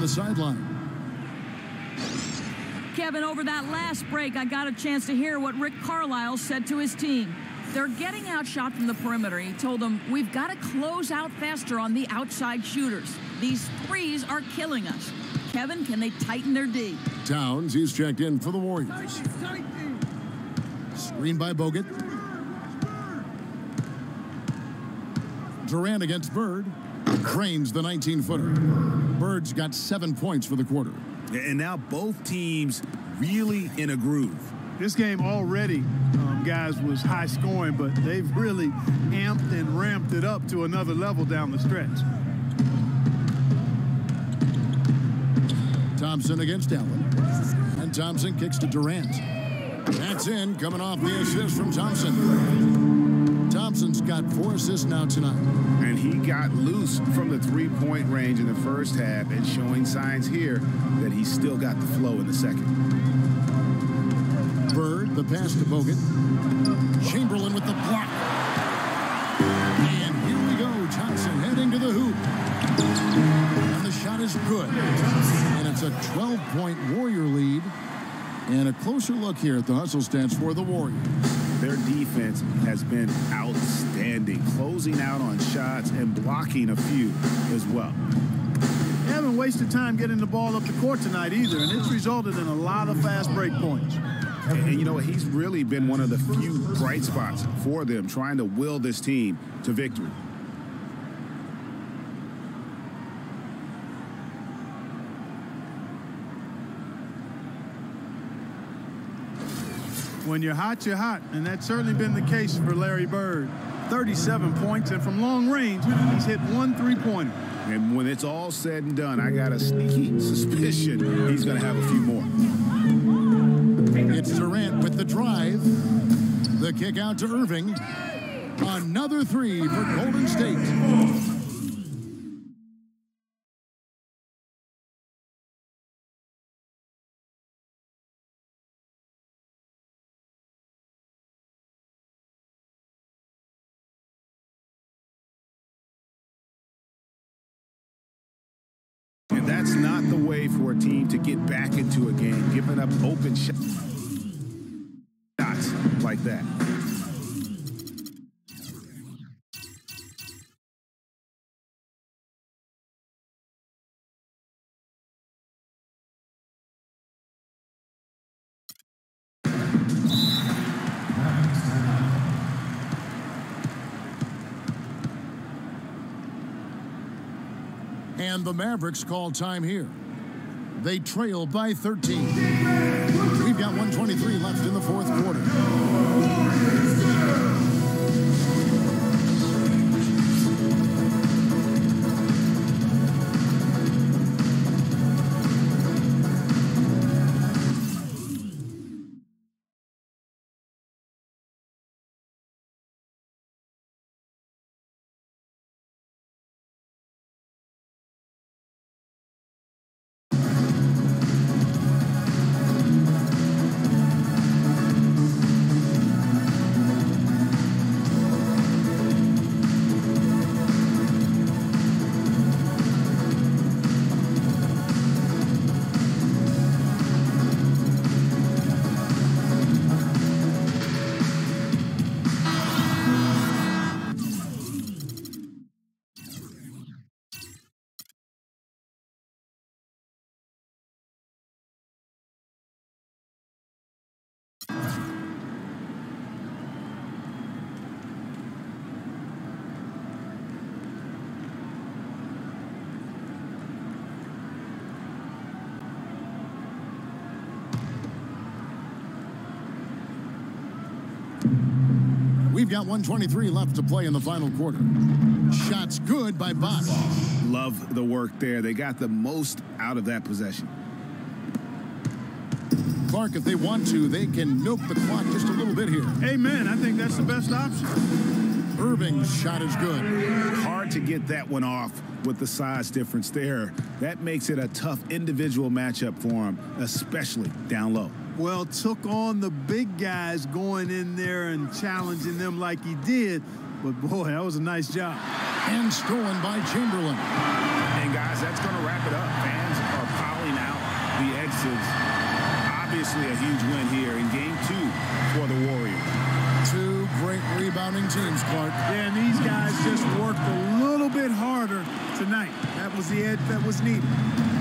Sideline.
Kevin, over that last break, I got a chance to hear what Rick Carlisle said to his team. They're getting outshot from the perimeter. He told them, we've got to close out faster on the outside shooters. These threes are killing us. Kevin, can they tighten their D?
Towns, he's checked in for the Warriors. Screen by Bogut. Durant against Bird. Cranes the 19-footer. Bird's got 7 points for the quarter.
And now both teams really in a groove.
This game already, guys, was high scoring, but they've really amped and ramped it up to another level down the stretch.
Thompson against Allen. And Thompson kicks to Durant. That's in, coming off the assist from Thompson. Thompson's got 4 assists now tonight.
And he got loose from the three-point range in the first half and showing signs here that he's still got the flow in the second.
Bird, the pass to Bogut. Chamberlain with the block. And here we go. Thompson heading to the hoop. And the shot is good. And it's a 12-point Warrior lead. And a closer look here at the hustle stats for the Warriors.
Their defense has been outstanding, closing out on shots and blocking a few as well.
They haven't wasted time getting the ball up the court tonight either, and it's resulted in a lot of fast break points.
And you know what? He's really been one of the few bright spots for them, trying to will this team to victory.
When you're hot, and that's certainly been the case for Larry Bird. 37 points, and from long range, he's hit 1 3-pointer.
And when it's all said and done, I got a sneaky suspicion he's going to have a few more.
It's Durant with the drive. The kick out to Irving. Another three for Golden State.
And that's not the way for a team to get back into a game, giving up open shots like that.
And the Mavericks call time here. They trail by 13. We've got 1:23 left in the fourth quarter. We've got 1:23 left to play in the final quarter. Shots good by Bosch.
Love the work there. They got the most out of that possession.
Clark, if they want to, they can milk the clock just a little bit here.
Amen. I think that's the best option.
Irving's shot is good.
Hard to get that one off with the size difference there. That makes it a tough individual matchup for him, especially down low.
Well, took on the big guys going in there and challenging them like he did. But, boy, that was a nice job.
And stolen by Chamberlain.
And, guys, that's going to wrap it up. Fans are piling out the exits. Obviously a huge win here in Game 2 for the Warriors.
Two great rebounding teams, Clark.
Yeah, and these guys just worked a little bit harder tonight. That was the edge that was needed.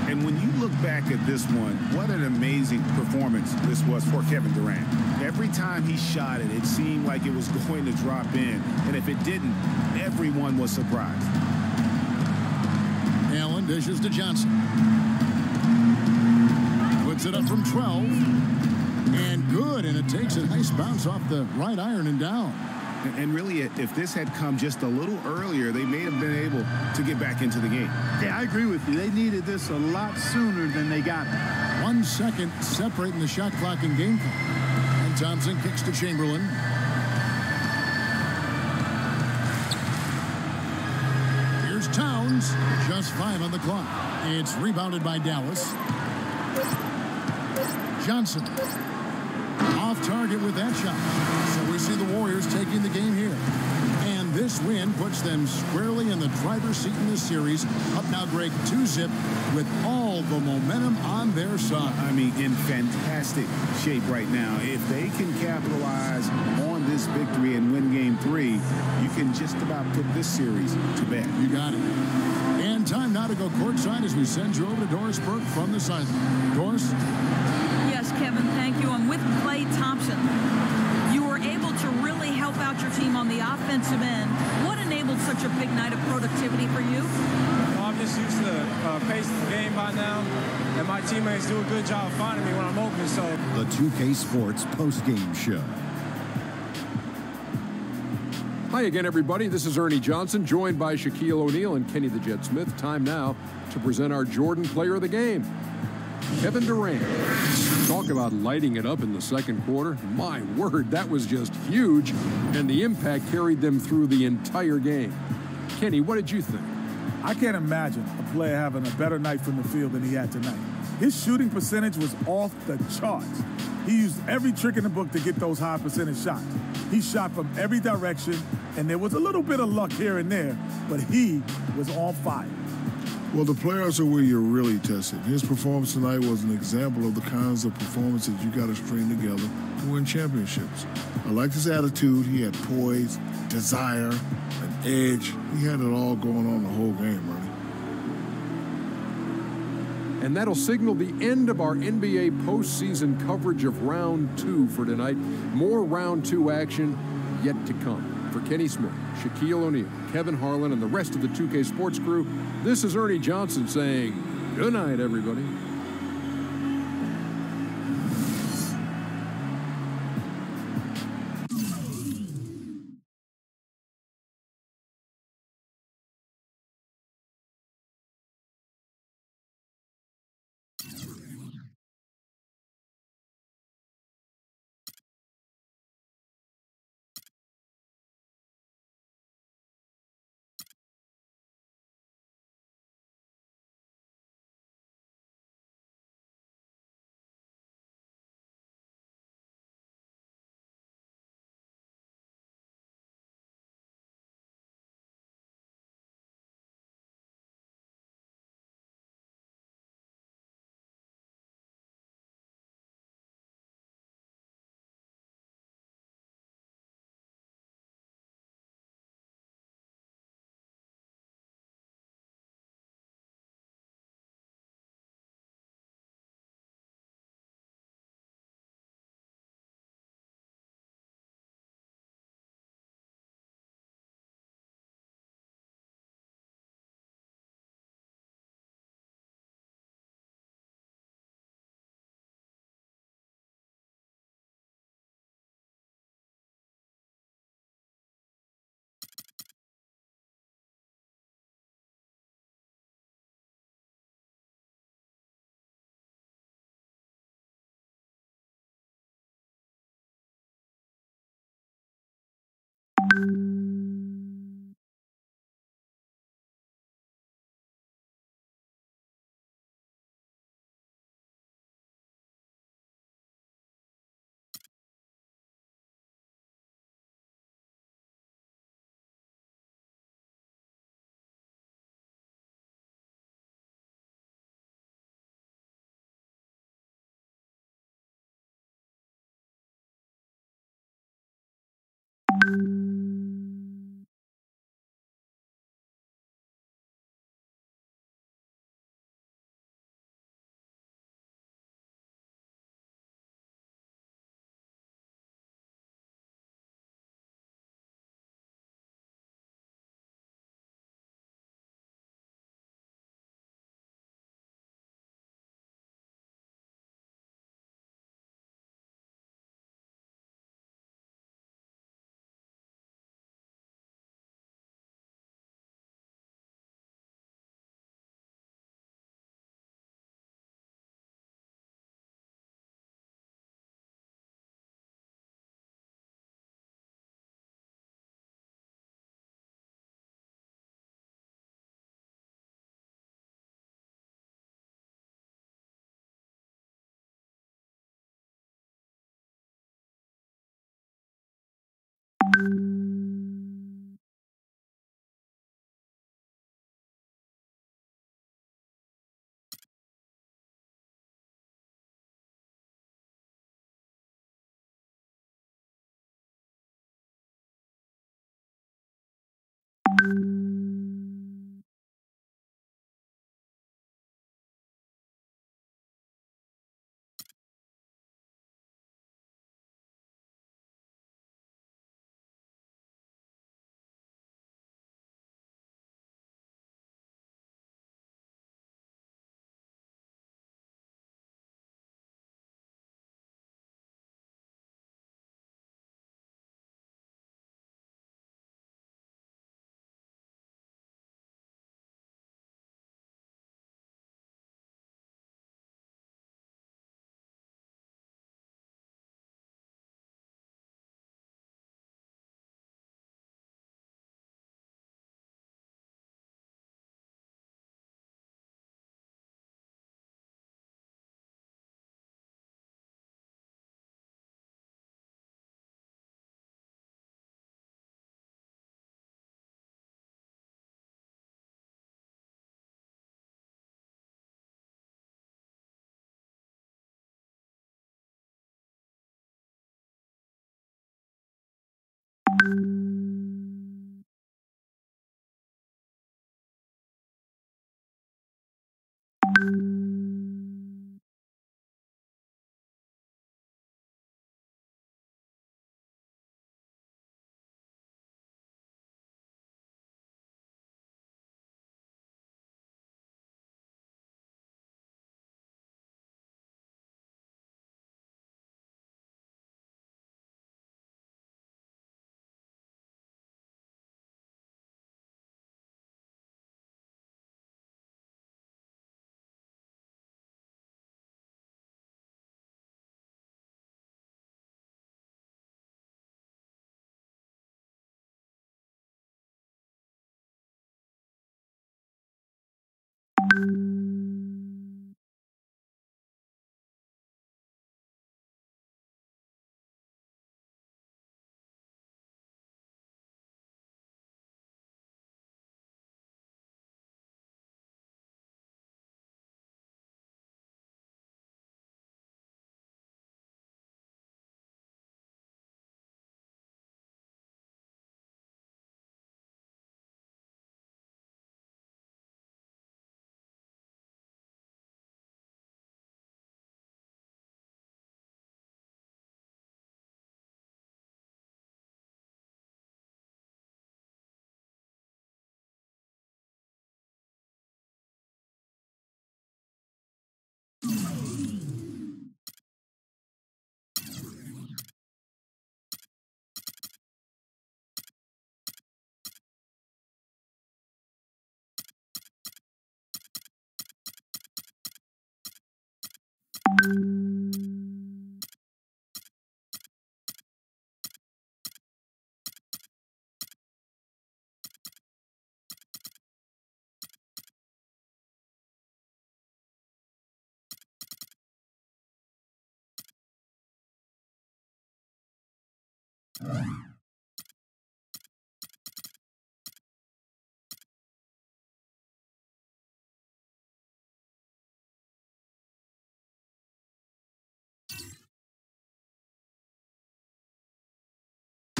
And when you look back at this one, what an amazing performance this was for Kevin Durant. Every time he shot it, it seemed like it was going to drop in. And if it didn't, everyone was surprised.
Allen dishes to Johnson. Puts it up from 12. And good, and it takes a nice bounce off the right iron and down.
And really, if this had come just a little earlier, they may have been able to get back into the game.
Yeah, I agree with you. They needed this a lot sooner than they got it.
1 second separating the shot clock and game clock. And Thompson kicks to Chamberlain. Here's Towns. Just 5 on the clock. It's rebounded by Dallas. Johnson. Off target with that shot. So we see the Warriors taking the game here. And this win puts them squarely in the driver's seat in this series. Up now, Greg, 2-zip with all the momentum on their side.
I mean, in fantastic shape right now. If they can capitalize on this victory and win Game 3, you can just about put this series to bed.
You got it. And time now to go courtside as we send you over to Doris Burke from the sideline. Doris?
Yes, Kevin, thank you. I'm with Klay Thompson. You were able to really help out your team on the offensive end. What enabled such a big night of productivity for you?
Well, I'm just used to the pace of the game by now, and my teammates do a good job finding me when I'm open. So
the 2K Sports post-game show.
Hi again, everybody. This is Ernie Johnson, joined by Shaquille O'Neal and Kenny the Jet Smith. Time now to present our Jordan Player of the Game, Kevin Durant. Talk about lighting it up in the second quarter. My word, that was just huge, and the impact carried them through the entire game. Kenny, what did you think?
I can't imagine a player having a better night from the field than he had tonight. His shooting percentage was off the charts. He used every trick in the book to get those high percentage shots. He shot from every direction, and there was a little bit of luck here and there, but he was on fire.
Well, the players are where you're really tested. His performance tonight was an example of the kinds of performances you got to string together to win championships. I liked his attitude. He had poise, desire, an edge. He had it all going on the whole game, Ernie.
And that'll signal the end of our NBA postseason coverage of Round 2 for tonight. More Round 2 action yet to come. For Kenny Smith, Shaquille O'Neal, Kevin Harlan, and the rest of the 2K Sports crew, this is Ernie Johnson saying good night, everybody.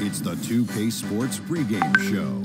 It's the 2K Sports pregame show.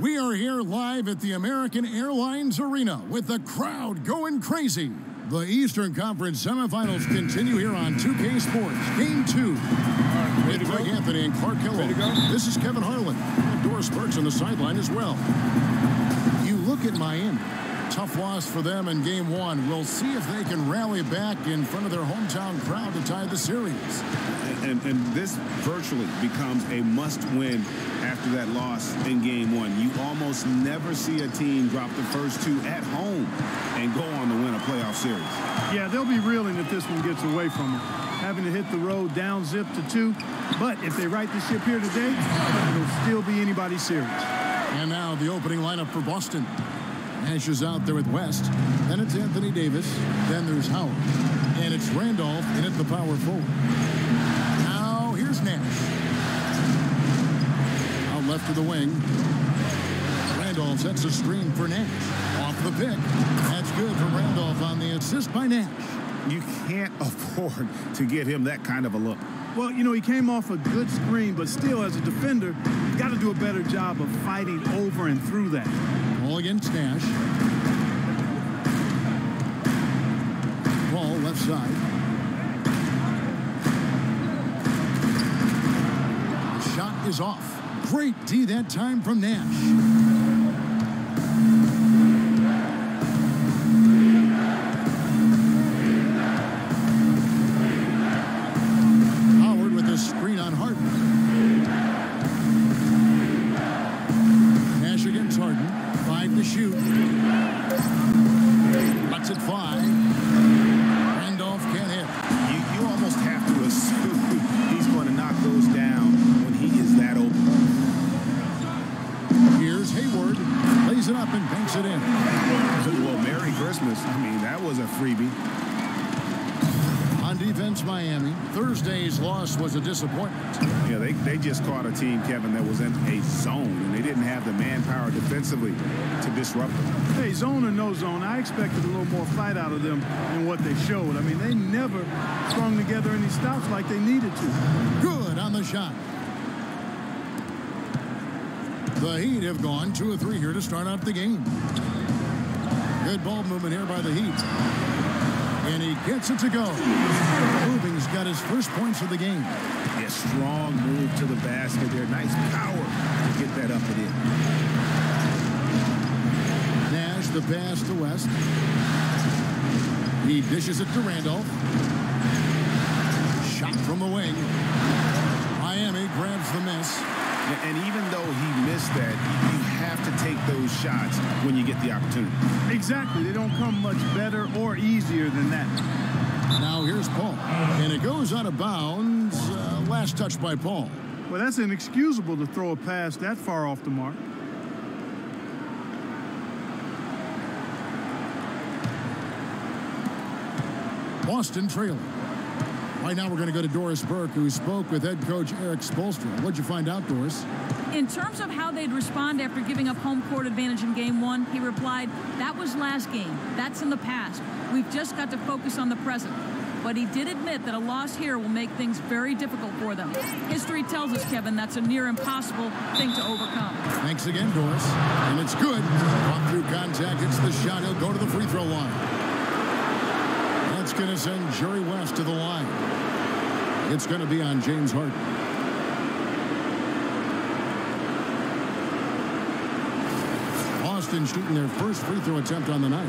We are here live at the American Airlines Arena with the crowd going crazy. The Eastern Conference semifinals continue here on 2K Sports. Game 2. With Greg Anthony and Clark Hill. This is Kevin Harlan. And Doris Burks on the sideline as well. You look at Miami. Tough loss for them in Game 1. We'll see if they can rally back in front of their hometown crowd to tie the series.
And this virtually becomes a must-win after that loss in Game 1. You almost never see a team drop the first 2 at home and go on to win a playoff series.
Yeah, they'll be reeling if this one gets away from them. Having to hit the road down zip to 2. But if they right the ship here today, it'll still be anybody's series.
And now the opening lineup for Boston. Nash is out there with West. Then it's Anthony Davis. Then there's Howard. And it's Randolph in at the power forward. Now here's Nash. Out left of the wing. Randolph sets a screen for Nash. Off the pick. That's good for Randolph on the assist by Nash.
You can't afford to give him that kind of a look.
Well, you know, he came off a good screen, but still, as a defender, you got to do a better job of fighting over and through that.
Ball against Nash. Ball left side. The shot is off. Great D that time from Nash. Shoot. Lets it fly. Randolph can't hit.
You almost have to assume he's going to knock those down when he is that open.
Here's Hayward. Lays it up and banks it in.
Well, Merry Christmas. I mean, that was a freebie.
On defense, Miami. Thursday's loss was a disappointment.
Yeah, they just caught a team, Kevin, that was in a zone, and they didn't have the manpower defensively to disrupt them.
Hey, zone or no zone, I expected a little more fight out of them than what they showed. I mean, they never strung together any stops like they needed to.
Good on the shot. The Heat have gone 2 of 3 here to start out the game. Good ball movement here by the Heat. And he gets it to go. Moving's got his first points of the game.
Yeah, strong move to the basket there. Nice power to get that up and in.
Nash, the pass to West. He dishes it to Randolph. Shot from the wing. Miami grabs the miss.
And even though he missed that, you have to take those shots when you get the opportunity.
Exactly. They don't come much better or easier than that.
Now here's Paul. And it goes out of bounds. Last touch by Paul.
Well, that's inexcusable to throw a pass that far off the mark.
Boston trailing. Right now we're going to go to Doris Burke, who spoke with head coach Eric Spoelstra. What'd you find out, Doris?
In terms of how they'd respond after giving up home court advantage in Game 1, he replied, that was last game. That's in the past. We've just got to focus on the present. But he did admit that a loss here will make things very difficult for them. History tells us, Kevin, that's a near impossible thing to overcome.
Thanks again, Doris. And it's good. Off through contact, hits the shot. He'll go to the free throw line. That's going to send Jerry West to the line. It's going to be on James Harden. Boston shooting their first free throw attempt on the night.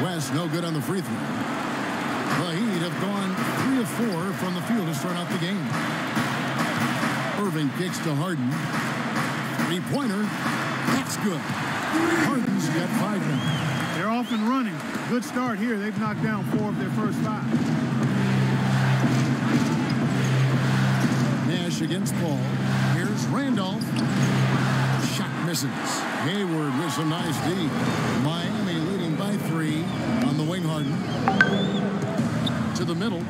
West no good on the free throw. The Heat have gone 3 of 4 from the field to start out the game. Irving kicks to Harden. Three-pointer. That's good. Harden's got 5 now.
They're off and running. Good start here. They've knocked down 4 of their first 5.
against Paul. Here's Randolph. Shot misses. Hayward with some nice D. Miami leading by 3 on the wing. Harden to the middle.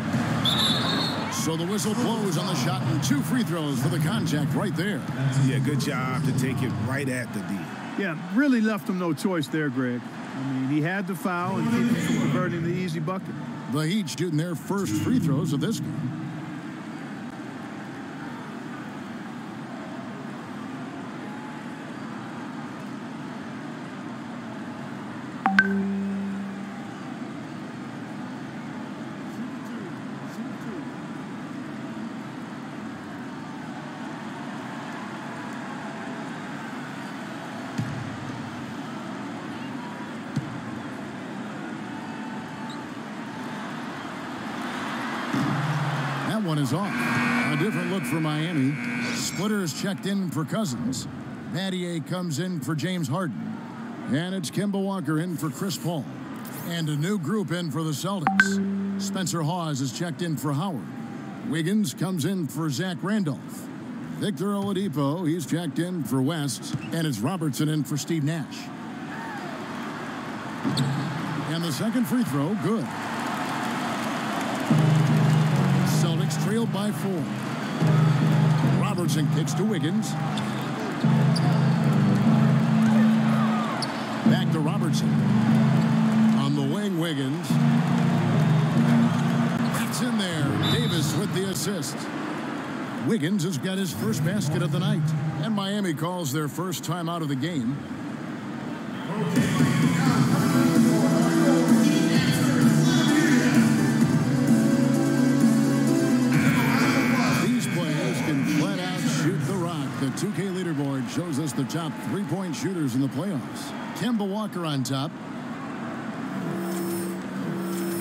So the whistle blows on the shot and 2 free throws for the contact right there.
Yeah, good job to take it right at the D.
Yeah, really left him no choice there, Greg. I mean, he had to foul and keep him from converting the easy bucket.
The Heat shooting their first free throws of this game. One is off. A different look for Miami. Splitter is checked in for Cousins. Battier comes in for James Harden. And it's Kemba Walker in for Chris Paul. And a new group in for the Celtics. Spencer Hawes is checked in for Howard. Wiggins comes in for Zach Randolph. Victor Oladipo, he's checked in for West. And it's Robertson in for Steve Nash. And the second free throw, good. Trailed by 4. Robertson kicks to Wiggins. Back to Robertson. On the wing, Wiggins. It's in there. Davis with the assist. Wiggins has got his first basket of the night. And Miami calls their first time out of the game. The 2K leaderboard shows us the top 3-point shooters in the playoffs. Kemba Walker on top.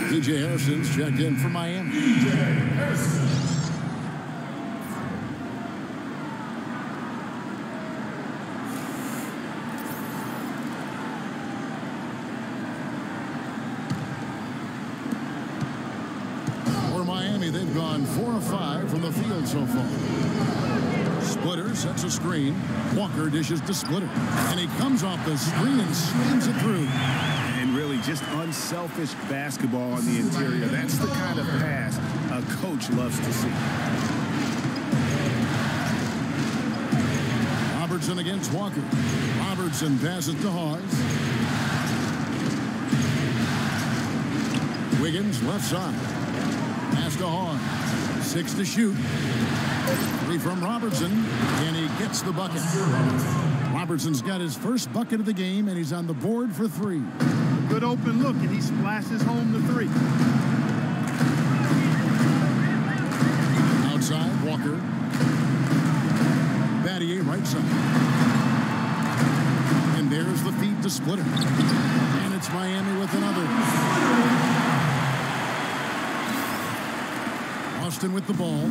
P.J. Harrison's checked in for Miami. P.J. Harrison. For Miami, they've gone 4 of 5 from the field so far. Splitter sets a screen. Walker dishes to Splitter. And he comes off the screen and spins it through.
And really just unselfish basketball on the interior. That's the kind of pass a coach loves to see.
Robertson against Walker. Robertson passes to Hawes. Wiggins left side. Pass to Hawes. 6 to shoot. 3 from Robertson, and he gets the bucket. Robertson's got his first bucket of the game, and he's on the board for 3.
Good open look, and he splashes home the 3.
Outside, Walker. Battier right side. And there's the feed to Splitter. And it's Miami with another. Austin with the ball.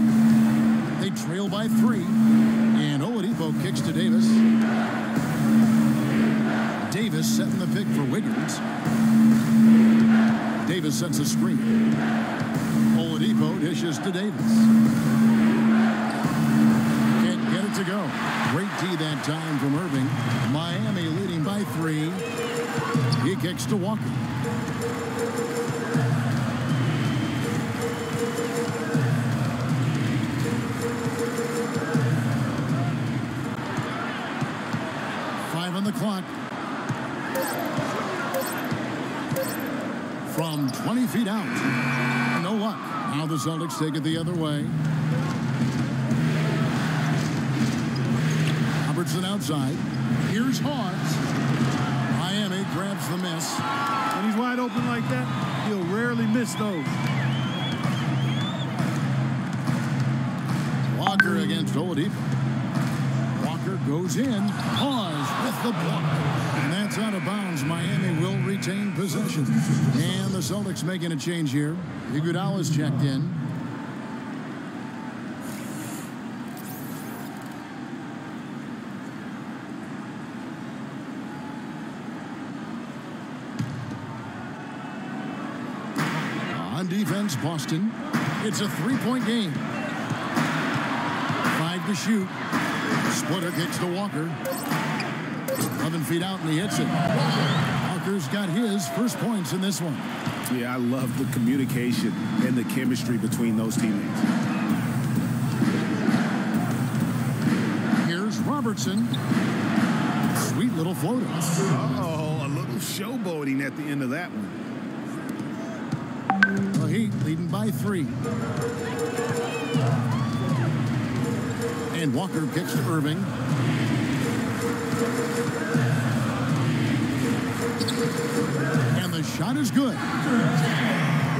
They trail by 3. And Oladipo kicks to Davis. Davis setting the pick for Wiggins. Davis sets a screen. Oladipo dishes to Davis. Can't get it to go. Great D that time from Irving. Miami leading by 3. He kicks to Walker. The clock. From 20 feet out. No luck. Now the Celtics take it the other way. Robertson outside. Here's Hawes. Miami grabs the miss.
When he's wide open like that, he'll rarely miss those.
Walker against Oladipo. Walker goes in. Hawes with the block. And that's out of bounds. Miami will retain possession. And the Celtics making a change here. Iguodala's checked in. On defense, Boston. It's a 3-point game. 5 to shoot. Splitter kicks to Walker. 11 feet out, and he hits it. Walker's got his first points in this one.
Yeah, I love the communication and the chemistry between those teammates.
Here's Robertson. Sweet little floater.
Uh-oh, a little showboating at the end of that one.
The Heat leading by 3. And Walker kicks to Irving. And the shot is good.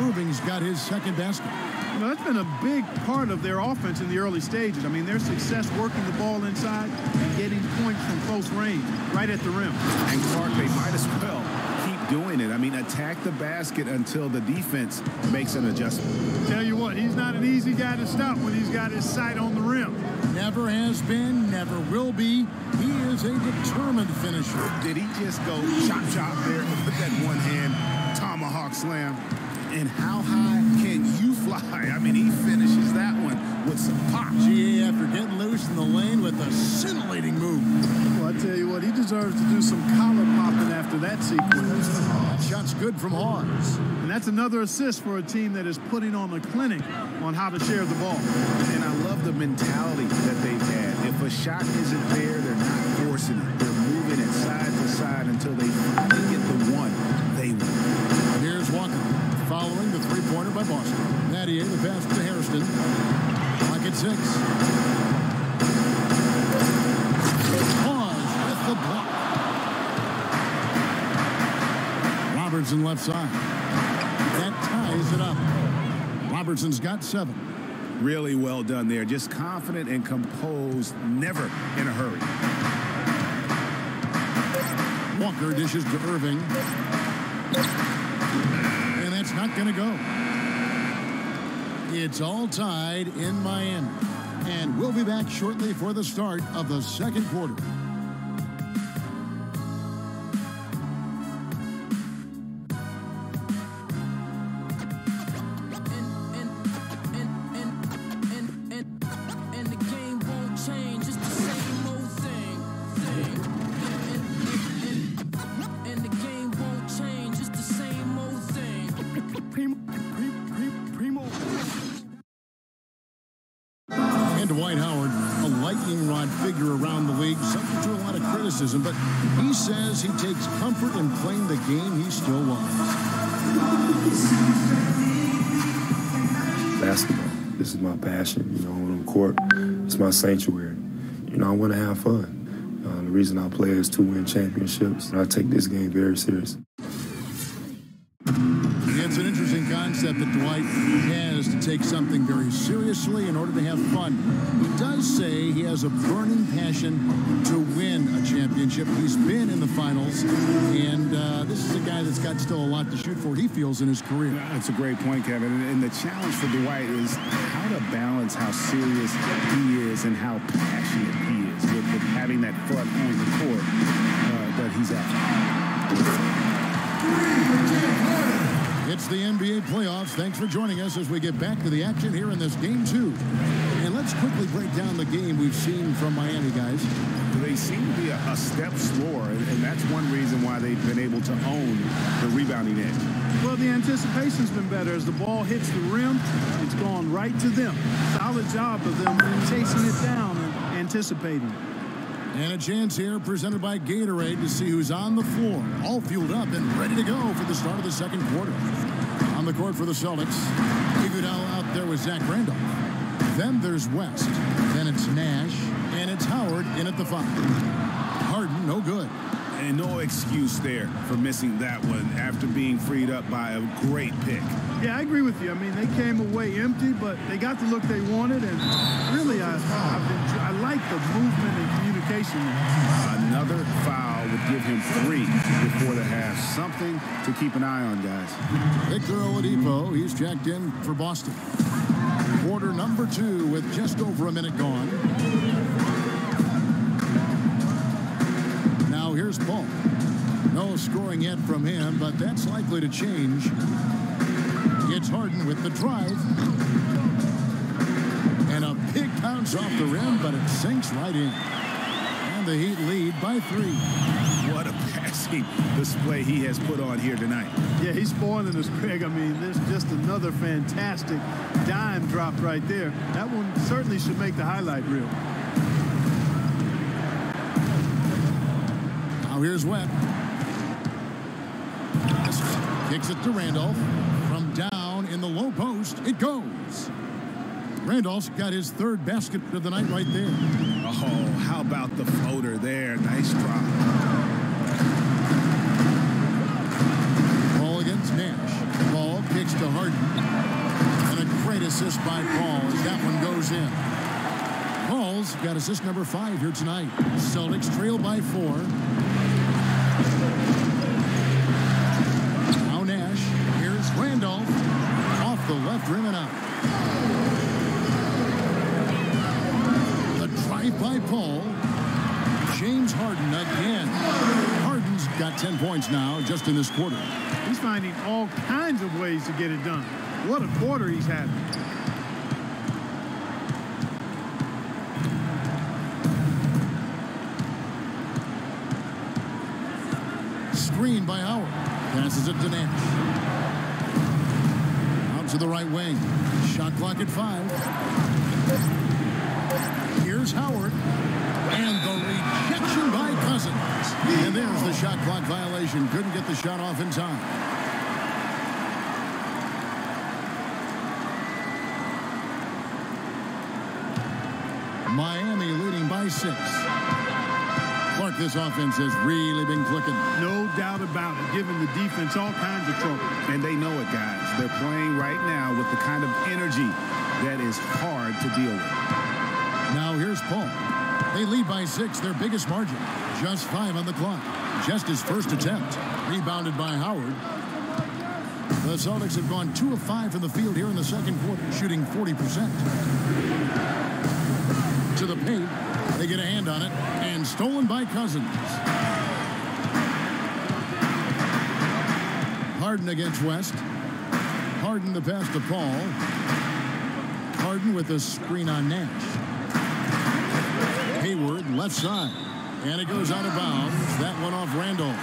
Irving's got his second basket.
You know, that's been a big part of their offense in the early stages. I mean, their success working the ball inside and getting points from close range, right at the rim.
And Clark, they might as well keep doing it. I mean, attack the basket until the defense makes an adjustment.
Tell you what, he's not an easy guy to stop when he's got his sight on the rim.
Never has been, never will be. He is a determined finisher.
Did he just go chop there with that one-hand tomahawk slam? And how high can you fly? I mean, he finishes that one with some pop.
GA after getting loose in the lane with a scintillating move.
Well, I tell you what, he deserves to do some collar popping after that sequence.
That shot's good from Hawes.
And that's another assist for a team that is putting on a clinic on how to share the ball.
And I love the mentality that they've had. If a shot isn't there, they're not forcing it. They're moving it side to side until they finally get the one they want.
Here's Walker following the three-pointer by Boston. Nattier, the pass to Hairston. Clock at 6. Hawes with the block. Robertson left side. That ties it up. Robertson's got 7.
Really well done there. Just confident and composed, never in a hurry.
Walker dishes to Irving. And that's not going to go. It's all tied in Miami. And we'll be back shortly for the start of the second quarter. But he says he takes comfort in playing the game he still loves.
Basketball. This is my passion. You know, on the court, it's my sanctuary. You know, I want to have fun. The reason I play is to win championships. And I take this game very seriously.
It's an interesting concept that Dwight has to take something very seriously in order to have fun. He does say he has a burning passion to win a championship. He's been in the finals, and this is a guy that's got still a lot to shoot for, he feels, in his career.
That's a great point, Kevin. And the challenge for Dwight is how to balance how serious he is and how passionate he is with having that fun on the court that he's at.
It's the NBA playoffs. Thanks for joining us as we get back to the action here in this game 2. And let's quickly break down the game we've seen from Miami, guys.
They seem to be a step slower, and that's one reason why they've been able to own the rebounding edge.
Well, the anticipation's been better. As the ball hits the rim, it's gone right to them. Solid job of them chasing it down and anticipating.
And a chance here presented by Gatorade to see who's on the floor, all fueled up and ready to go for the start of the second quarter. On the court for the Celtics, Iguodala out there with Zach Randolph. Then there's West. Then it's Nash. And it's Howard in at the 5. Harden, no good.
And no excuse there for missing that one after being freed up by a great pick.
Yeah, I agree with you. I mean, they came away empty, but they got the look they wanted. And really, I like the movement and communication.
Another foul would give him 3 before the half. Something to keep an eye on, guys.
Victor Oladipo, he's checked in for Boston. Quarter number 2 with just over a minute gone. Now here's Paul. No scoring yet from him, but that's likely to change. It's Harden with the drive. And a big bounce bounce off the rim, but it sinks right in. And the Heat lead by 3.
What a passing display he has put on here tonight.
Yeah, he's spoiling us, Greg. I mean, there's just another fantastic dime drop right there. That one certainly should make the highlight reel.
Now here's Webb. Kicks it to Randolph. From down in the low post, it goes. Randolph's got his 3rd basket of the night right there.
Oh, how about the floater there? Nice drop.
Ball against Nash. Ball kicks to Harden. And a great assist by Paul as that one goes in. Paul's got assist number 5 here tonight. Celtics trail by 4. Now Nash. Here's Randolph. Off the left rim and out. The drive by Paul. James Harden again. Harden's got 10 points now just in this quarter.
He's finding all kinds of ways to get it done. What a quarter he's having.
Screen by Howard. Passes it to Nash. Out to the right wing. Shot clock at 5. Here's Howard. And the rejection by Cousins. And there's the shot clock violation. Couldn't get the shot off in time. Miami leading by 6. Clark, this offense has really been clicking.
No doubt about it, giving the defense all kinds of trouble.
And they know it, guys. They're playing right now with the kind of energy that is hard to deal with.
Now here's Paul. They lead by 6, their biggest margin. Just 5 on the clock. Just his first attempt. Rebounded by Howard. The Celtics have gone 2 of 5 from the field here in the second quarter, shooting 40%. To the paint. They get a hand on it. And stolen by Cousins. Harden against West. Harden the pass to Paul. Harden with a screen on Nash. Hayward left side. And it goes out of bounds. That one off Randolph.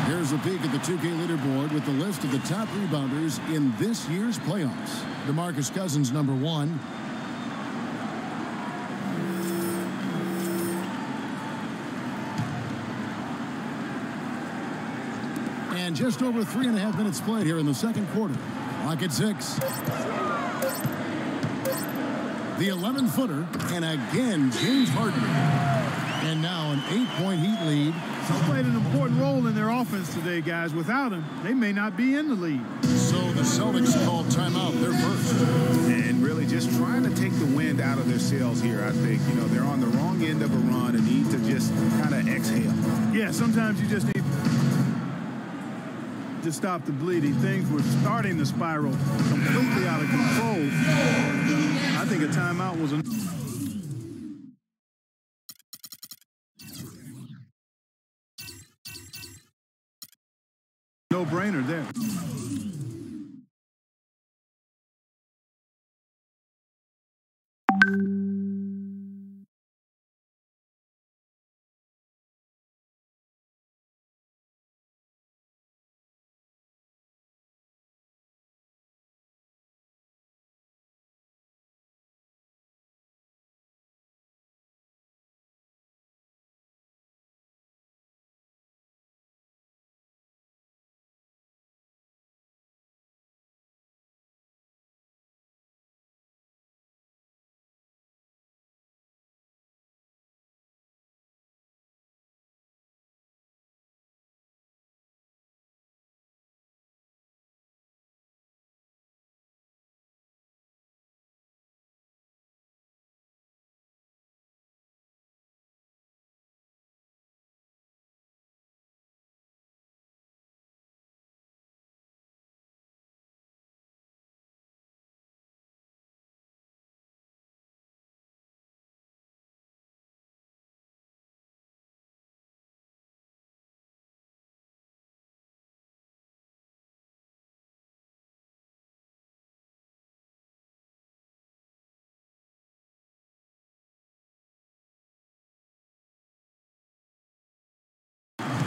Here's a peek at the 2K leaderboard with the list of the top rebounders in this year's playoffs. DeMarcus Cousins, number 1. And just over 3.5 minutes played here in the second quarter. Clock at 6. The 11-footer, and again, James Harden. And now an 8-point Heat lead.
He's played an important role in their offense today, guys. Without him, they may not be in the lead.
So the Celtics called timeout. They're first.
And really just trying to take the wind out of their sails here, I think. You know, they're on the wrong end of a run and need to just kind of exhale.
Yeah, sometimes you just need to stop the bleeding. Things were starting to spiral completely out of control. I think a timeout was a no-brainer there.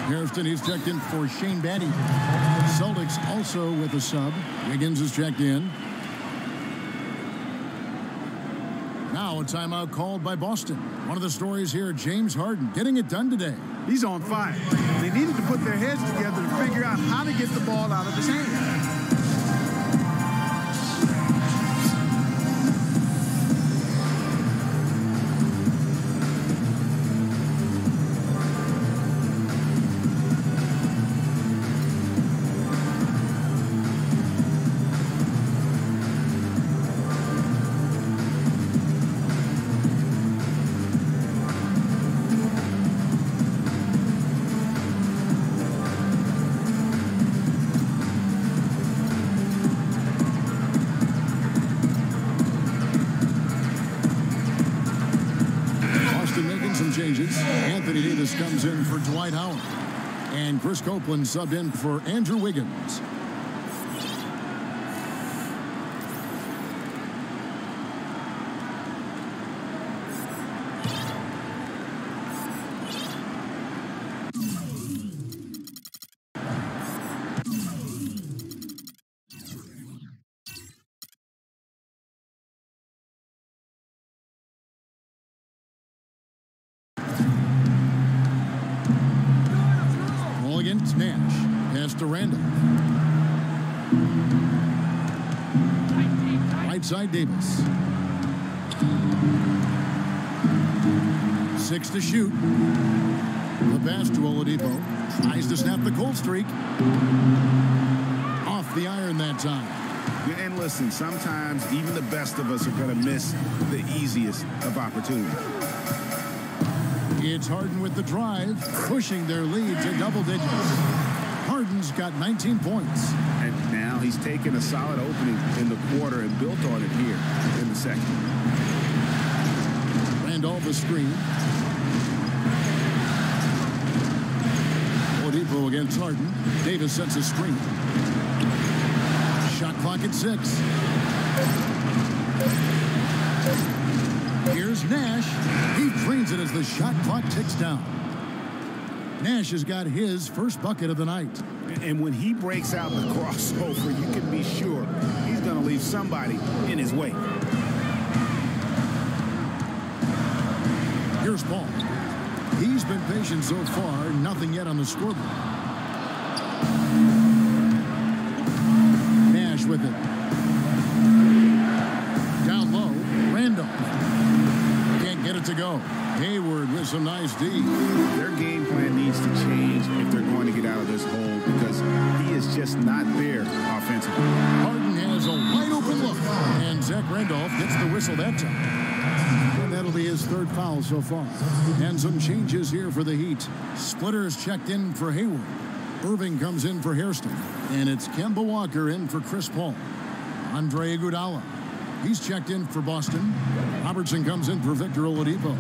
Hairston, he's checked in for Shane Batty. Celtics also with a sub. Wiggins is checked in. Now a timeout called by Boston. One of the stories here, James Harden getting it done today.
He's on fire. They needed to put their heads together to figure out how to get the ball out of his hands.
Anthony Davis comes in for Dwight Howard. And Chris Copeland subbed in for Andrew Wiggins. Nash. Pass to Randall. Right side Davis. 6 to shoot. The pass to Oladipo. Tries to snap the cold streak. Off the iron that time.
And listen, sometimes even the best of us are going to miss the easiest of opportunities.
It's Harden with the drive, pushing their lead to double digits. Harden's got 19 points.
And now he's taken a solid opening in the quarter and built on it here in the second.
Randolph a screen. Oladipo against Harden. Davis sets a screen. Shot clock at 6. Here's Nash. He drains it as the shot clock ticks down. Nash has got his first bucket of the night.
And when he breaks out the crossover, you can be sure he's going to leave somebody in his way.
Here's Paul. He's been patient so far. Nothing yet on the scoreboard. Nash with it. Down low. Randall. Can't get it to go. Hayward with some nice D.
Their game plan needs to change if they're going to get out of this hole because he is just not there offensively.
Harden has a wide open look. And Zach Randolph gets the whistle that time. And that'll be his third foul so far. And some changes here for the Heat. Splitters checked in for Hayward. Irving comes in for Hairston. And it's Kemba Walker in for Chris Paul. Andre Iguodala. He's checked in for Boston. Robertson comes in for Victor Oladipo.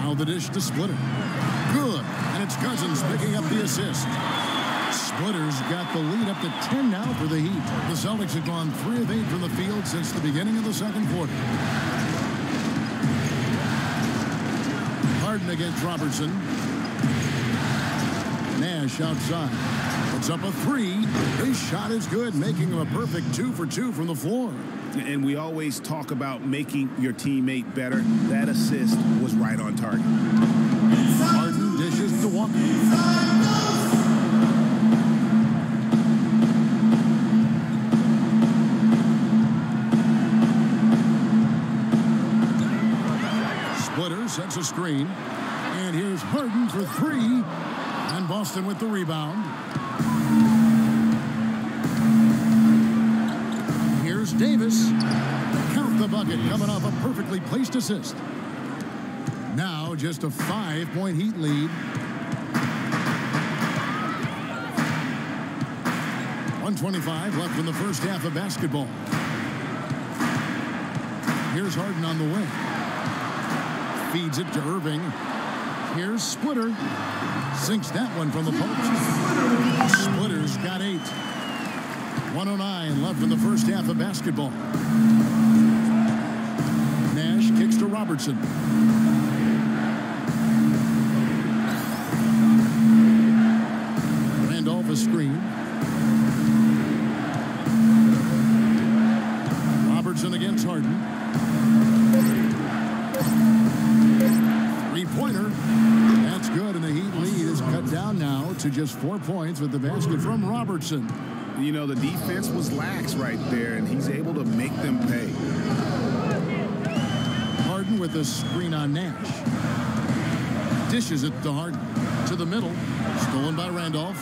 Now the dish to Splitter. Good. And it's Cousins picking up the assist. Splitter's got the lead up to 10 now for the Heat. The Celtics have gone 3 of 8 from the field since the beginning of the second quarter. Harden against Robertson. Nash outside. It's up a 3. His shot is good, making him a perfect 2 for 2 from the floor.
And we always talk about making your teammate better. That assist was right on target.
Harden dishes to Walker. Splitter sets a screen. And here's Harden for 3. And Boston with the rebound. Here's Davis. Count the bucket coming off a perfectly placed assist. Now just a 5-point Heat lead. 1:25 left in the first half of basketball. Here's Harden on the wing. Feeds it to Irving. Here's Splitter. Sinks that one from the post. Splitter's got 8. 1:09 left in the first half of basketball. Nash kicks to Robertson. to just 4 points with the basket from Robertson.
You know, the defense was lax right there, and he's able to make them pay.
Harden with a screen on Nash. Dishes it to Harden. To the middle. Stolen by Randolph.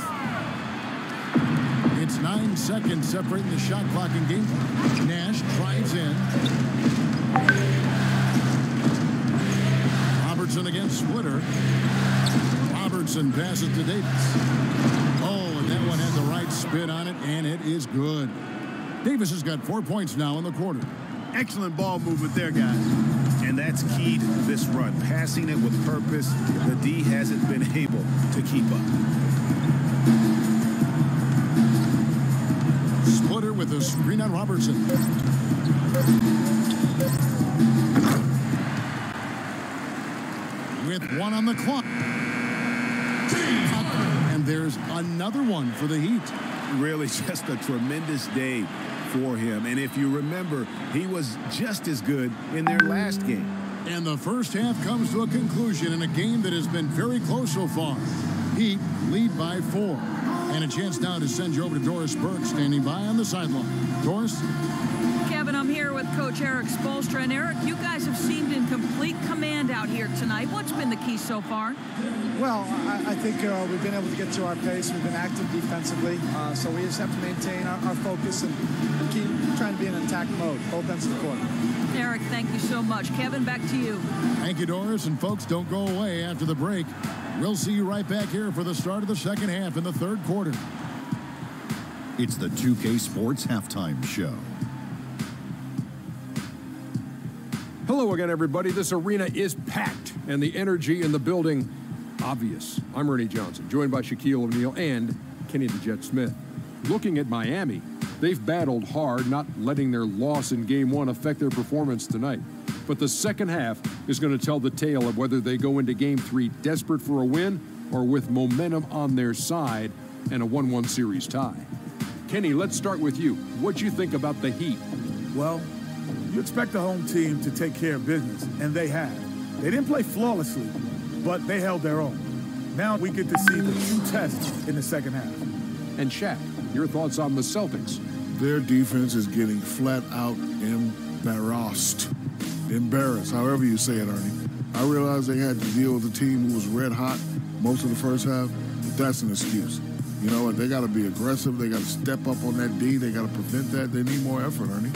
It's 9 seconds separating the shot clock and game clock. Nash drives in. Robertson against Splitter. Robertson passes to Davis. Oh, and that one had the right spin on it, and it is good. Davis has got 4 points now in the quarter.
Excellent ball movement there, guys.
And that's key to this run. Passing it with purpose. The D hasn't been able to keep up.
Splitter with a screen on Robertson. With 1 on the clock. And there's another one for the Heat.
Really just a tremendous day for him. And if you remember, he was just as good in their last game.
And the first half comes to a conclusion in a game that has been very close so far. Heat lead by 4. And a chance now to send you over to Doris Burke, standing by on the sideline. Doris?
Kevin, I'm here with Coach Eric Spoelstra. And Eric, you guys have seemed in complete command out here tonight. What's been the key so far?
Well, I think we've been able to get to our pace. We've been active defensively, so we just have to maintain our focus and keep trying to be in attack mode, both ends of the court.
Eric, thank you so much. Kevin, back to you.
Thank you, Doris. And folks, don't go away after the break. We'll see you right back here for the start of the second half in the third quarter.
It's the 2K Sports Halftime Show.
Hello again, everybody. This arena is packed, and the energy in the building obvious. I'm Rhyno Johnson, joined by Shaquille O'Neal and Kenny the Jet Smith. Looking at Miami, they've battled hard, not letting their loss in Game 1 affect their performance tonight. But the second half is going to tell the tale of whether they go into Game 3 desperate for a win or with momentum on their side and a 1-1 series tie. Kenny, let's start with you. What'd you think about the Heat?
Well, you expect the home team to take care of business, and they have. They didn't play flawlessly, but they held their own. Now we get to see the true test in the second half.
And Shaq, your thoughts on the Celtics?
Their defense is getting flat out embarrassed. Embarrassed, however you say it, Ernie. I realize they had to deal with a team who was red hot most of the first half, but that's an excuse. You know what? They got to be aggressive. They got to step up on that D. They got to prevent that. They need more effort, Ernie.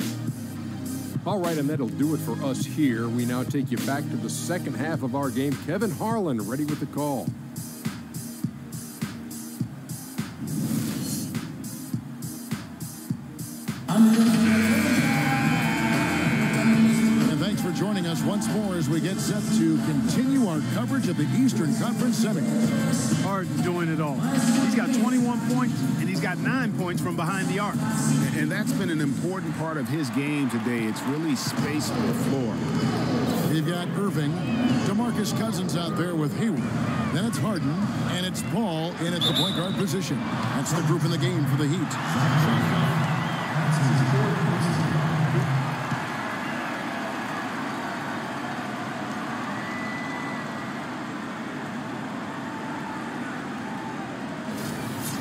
All right, and that'll do it for us here. We now take you back to the second half of our game. Kevin Harlan ready with the call.
And thanks for joining us once more as we get set to continue our coverage of the Eastern Conference Semis.
Harden doing it all. He's got 21 points, and he's got 9 points from behind the arc.
And that's been an important part of his game today. It's really space on the floor.
You've got Irving, DeMarcus Cousins out there with Hayward. Then it's Harden, and it's Paul in at the point guard position. That's the group in the game for the Heat.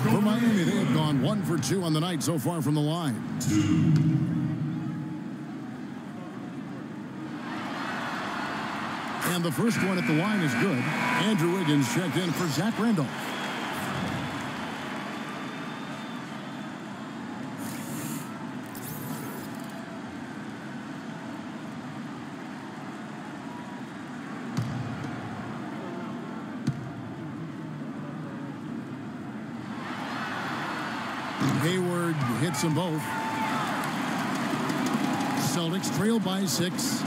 For Miami, they have gone 1 for 2 on the night so far from the line. And the first one at the line is good. Andrew Wiggins checked in for Zach Randolph. Hayward hits them both. Celtics trail by 6.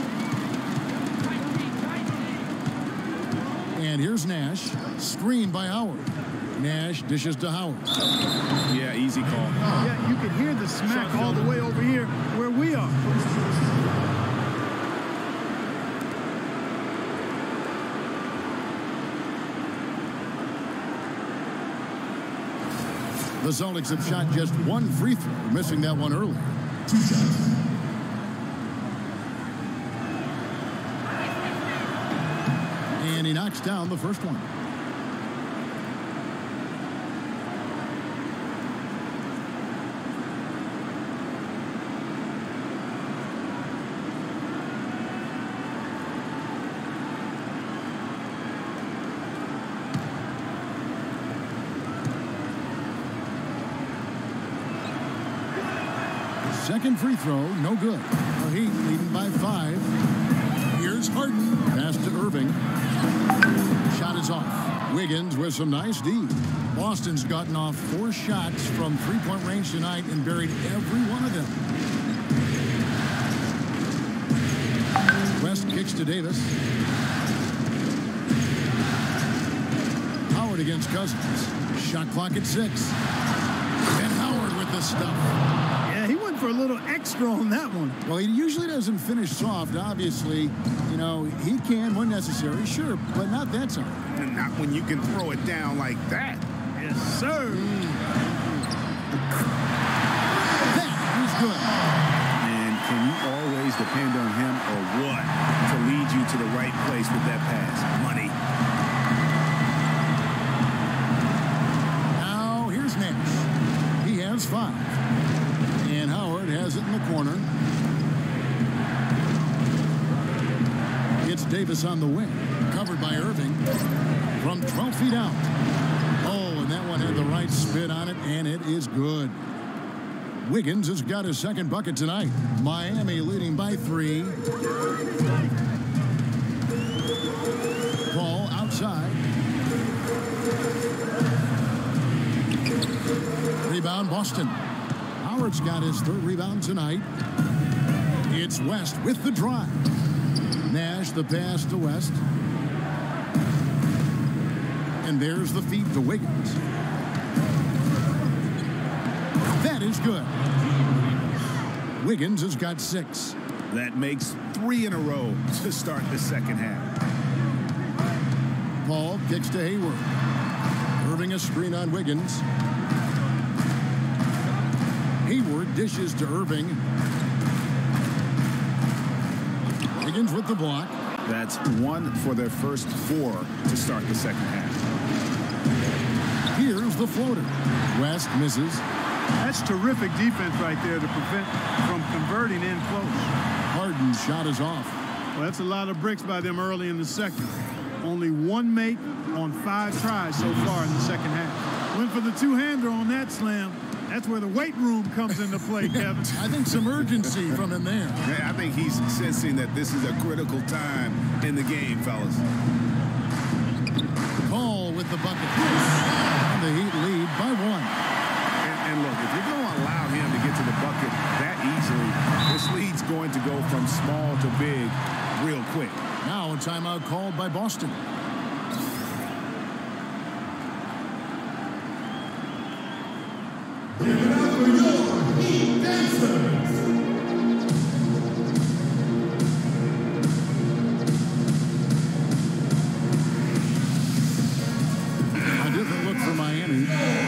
And here's Nash, screened by Howard. Nash dishes to Howard.
Yeah, easy call.
Yeah, you can hear the smack all the way over here where we are.
The Celtics have shot just 1 free throw, missing that one earlier.
2 shots.
And he knocks down the first one. Second free throw, no good. The Heat leading by 5. Here's Harden. Pass to Irving. Shot is off. Wiggins with some nice D. Boston's gotten off 4 shots from three-point range tonight and buried every one of them. West kicks to Davis. Howard against Cousins. Shot clock at 6. And Howard with the stuff.
Yeah, he went for a little extra on that one.
Well, he usually doesn't finish soft. Obviously, you know, he can when necessary, sure, but not that time.
And not when you can throw it down like that.
Yes, sir.
That was good.
And can you always depend on him or what to lead you to the right place with that pass? Money.
Now, here's Nash. He has 5. And Howard has it in the corner. It's Davis on the wing. Covered by Irving. From 12 feet out. Oh, and that one had the right spin on it, and it is good. Wiggins has got his second bucket tonight. Miami leading by 3. Ball outside. Rebound, Boston. Howard's got his 3rd rebound tonight. It's West with the drive. Nash the pass to West. And there's the feed to Wiggins. That is good. Wiggins has got 6.
That makes 3 in a row to start the second half.
Paul kicks to Hayward. Irving a screen on Wiggins. Hayward dishes to Irving. Wiggins with the block.
That's 1 for their first 4 to start the second half.
Here's the floater. West misses.
That's terrific defense right there to prevent from converting in close.
Harden's shot is off.
Well, that's a lot of bricks by them early in the second. Only 1 make on 5 tries so far in the second half. Went for the 2-hander on that slam. That's where the weight room comes into play, Kevin.
I think some urgency from him there.
Yeah, I think he's sensing that this is a critical time in the game, fellas.
Paul with the bucket. And the Heat lead by 1.
And look, if you're going to allow him to get to the bucket that easily, this lead's going to go from small to big real quick.
Now a timeout called by Boston.
Give it up for your Heat dancers.
A different look for Miami.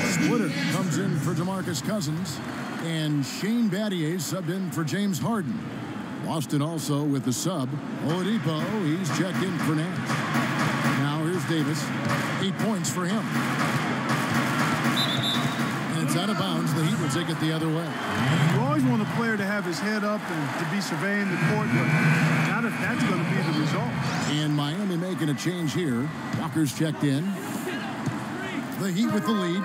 Splitter comes in for DeMarcus Cousins. And Shane Battier subbed in for James Harden. Boston also with the sub. Oladipo, he's checked in for Nash. Now here's Davis. 8 points for him. And it's out of bounds. The Heat will take it the other way.
You always want a player to have his head up and to be surveying the court, but not if that's going to be the result.
And Miami making a change here. Walker's checked in. The Heat with the lead.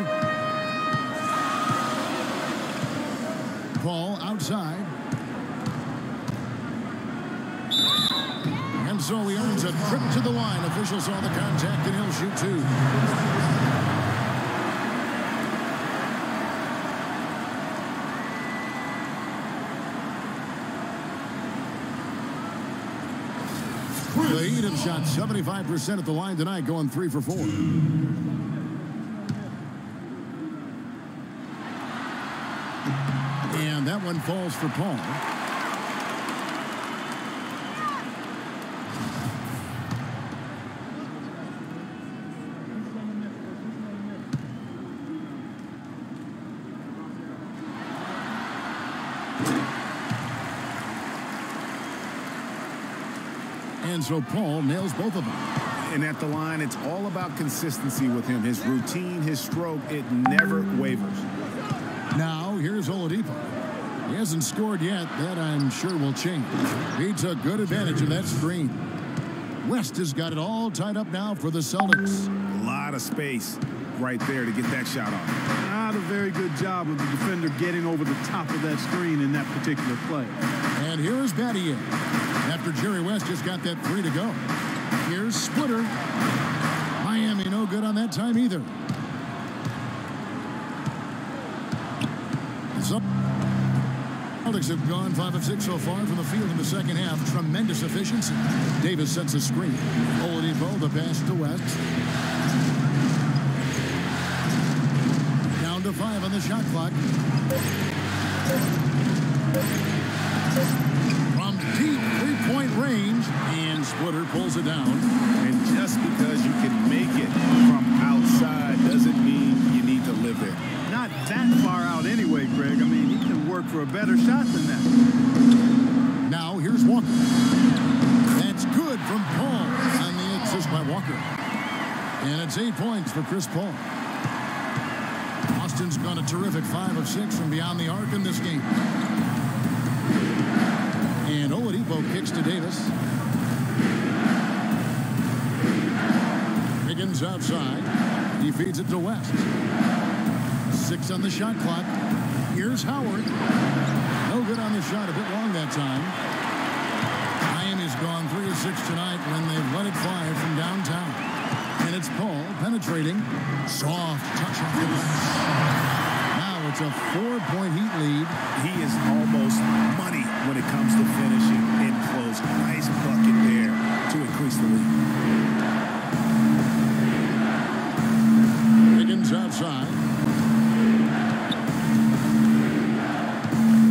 Paul outside. And so he earns a trip to the line. Officials saw the contact, and he'll shoot 2. The Heat have shot 75% at the line tonight, going 3 for 4. And that one falls for Paul. And so Paul nails both of them.
And at the line, it's all about consistency with him. His routine, his stroke, it never wavers.
Now, here's Oladipo. He hasn't scored yet. That, I'm sure, will change. He took good advantage of that screen. West has got it all tied up now for the Celtics.
A lot of space right there to get that shot off.
not a very good job of the defender getting over the top of that screen in that particular play.
And here is Battier. After Jerry West just got that 3 to go. Here's Splitter. Miami no good on that time either. So Celtics have gone 5 of 6 so far from the field in the second half. Tremendous efficiency. Davis sets a screen. Oladipo, the pass to West. Down to 5 on the shot clock. From deep three-point range, and Splitter pulls it down.
And just because you can make it from outside doesn't mean you need to live there.
Not that far out anyway, Greg. I mean, he can work for a better shot than that.
Now, here's Walker. That's good from Paul on the assist by Walker. And it's 8 points for Chris Paul. Austin's gone a terrific 5 of 6 from beyond the arc in this game. And Oladipo kicks to Davis. Higgins outside. He feeds it to West. 6 on the shot clock. Here's Howard. No good on the shot. A bit long that time. Miami's gone 3 of 6 tonight when they've let it fly from downtown. And it's Paul penetrating. Soft touch off the glass. Now it's a 4-point Heat lead.
He is almost money when it comes to finishing in close. Nice bucket there to increase the lead.
Higgins outside.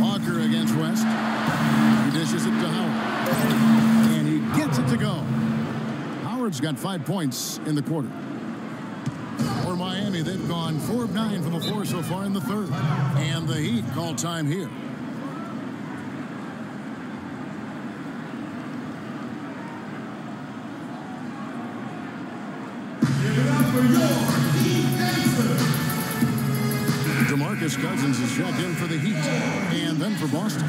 Walker against West. He dishes it to Howard. And he gets it to go. Howard's got 5 points in the quarter. For Miami, they've gone 4 of 9 from the floor so far in the third. And the Heat call time here. DeMarcus Cousins is checked in for the Heat. And then for Boston,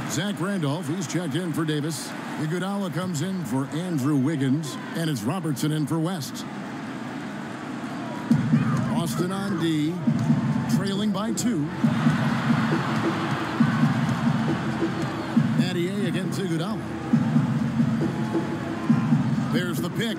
Zach Randolph, he's checked in for Davis. Iguodala comes in for Andrew Wiggins. And it's Robertson in for West. Boston on D, trailing by 2. Battier against Iguodala. There's the pick.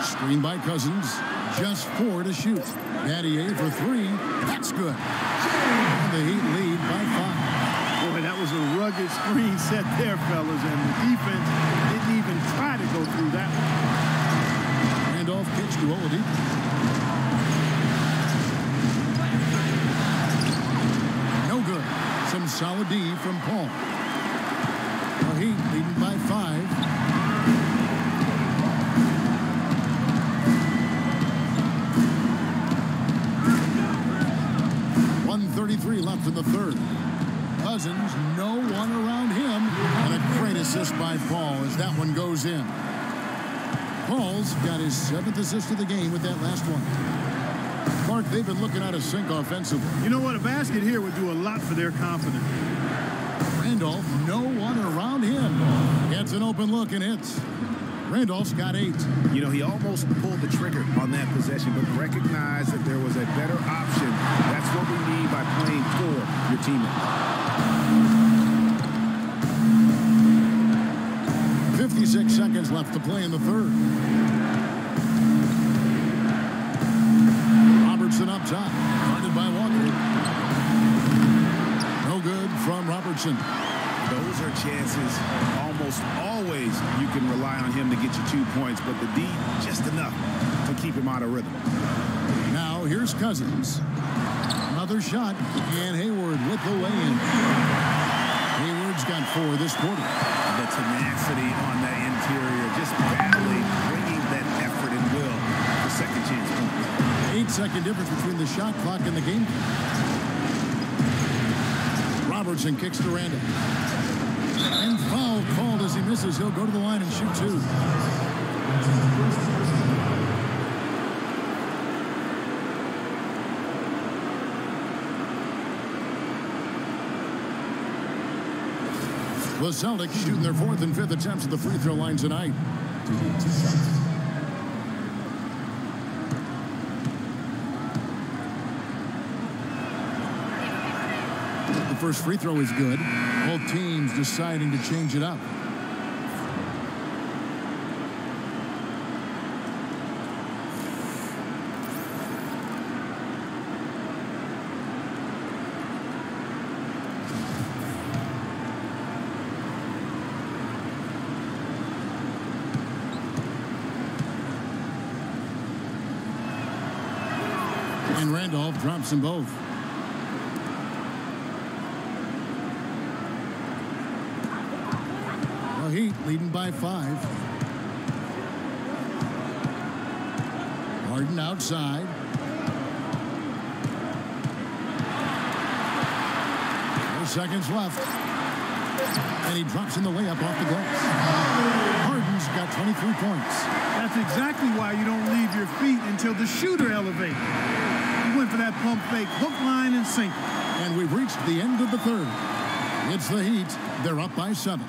Screen by Cousins. Just 4 to shoot. Battier for 3. That's good. And the Heat lead by 5.
Boy, that was a rugged screen set there, fellas, and the defense didn't even try to go through that one.
Randolph kicks to Oladipo. No good. Some solid D from Paul. The Heat leading by 5. 1:33 left in the third. Cousins, no one around him. And a great assist by Paul as that one goes in. Paul's got his 7th assist of the game with that last one. Clark, they've been looking out of sync offensively.
You know what? A basket here would do a lot for their confidence.
Randolph, no one around him. Gets an open look and hits. Randolph's got 8.
You know, he almost pulled the trigger on that possession, but recognized that there was a better option. That's what we need by playing for your teammates.
56 seconds left to play in the third. Robertson up top. Guarded by Walker. No good from Robertson.
Those are chances almost always you can rely on him to get you 2 points, but the D just enough to keep him out of rhythm.
Now here's Cousins. Another shot, and Hayward with the lay-in. Hayward's got 4 this quarter.
The tenacity on the interior, just battling, bringing that effort and will for second chance points.
8-second difference between the shot clock and the game. Robertson kicks to Randall. And foul called as he misses. He'll go to the line and shoot 2. The Celtics shooting their 4th and 5th attempts at the free throw line tonight. The first free throw is good. Both teams deciding to change it up. And Randolph drops them both. The Heat leading by 5. Harden outside. 4 seconds left. And he drops in the layup off the glass. Harden's got 23 points.
That's exactly why you don't leave your feet until the shooter elevates. He went for that pump fake, hook, line, and sink.
And we've reached the end of the third. It's the Heat. They're up by 7.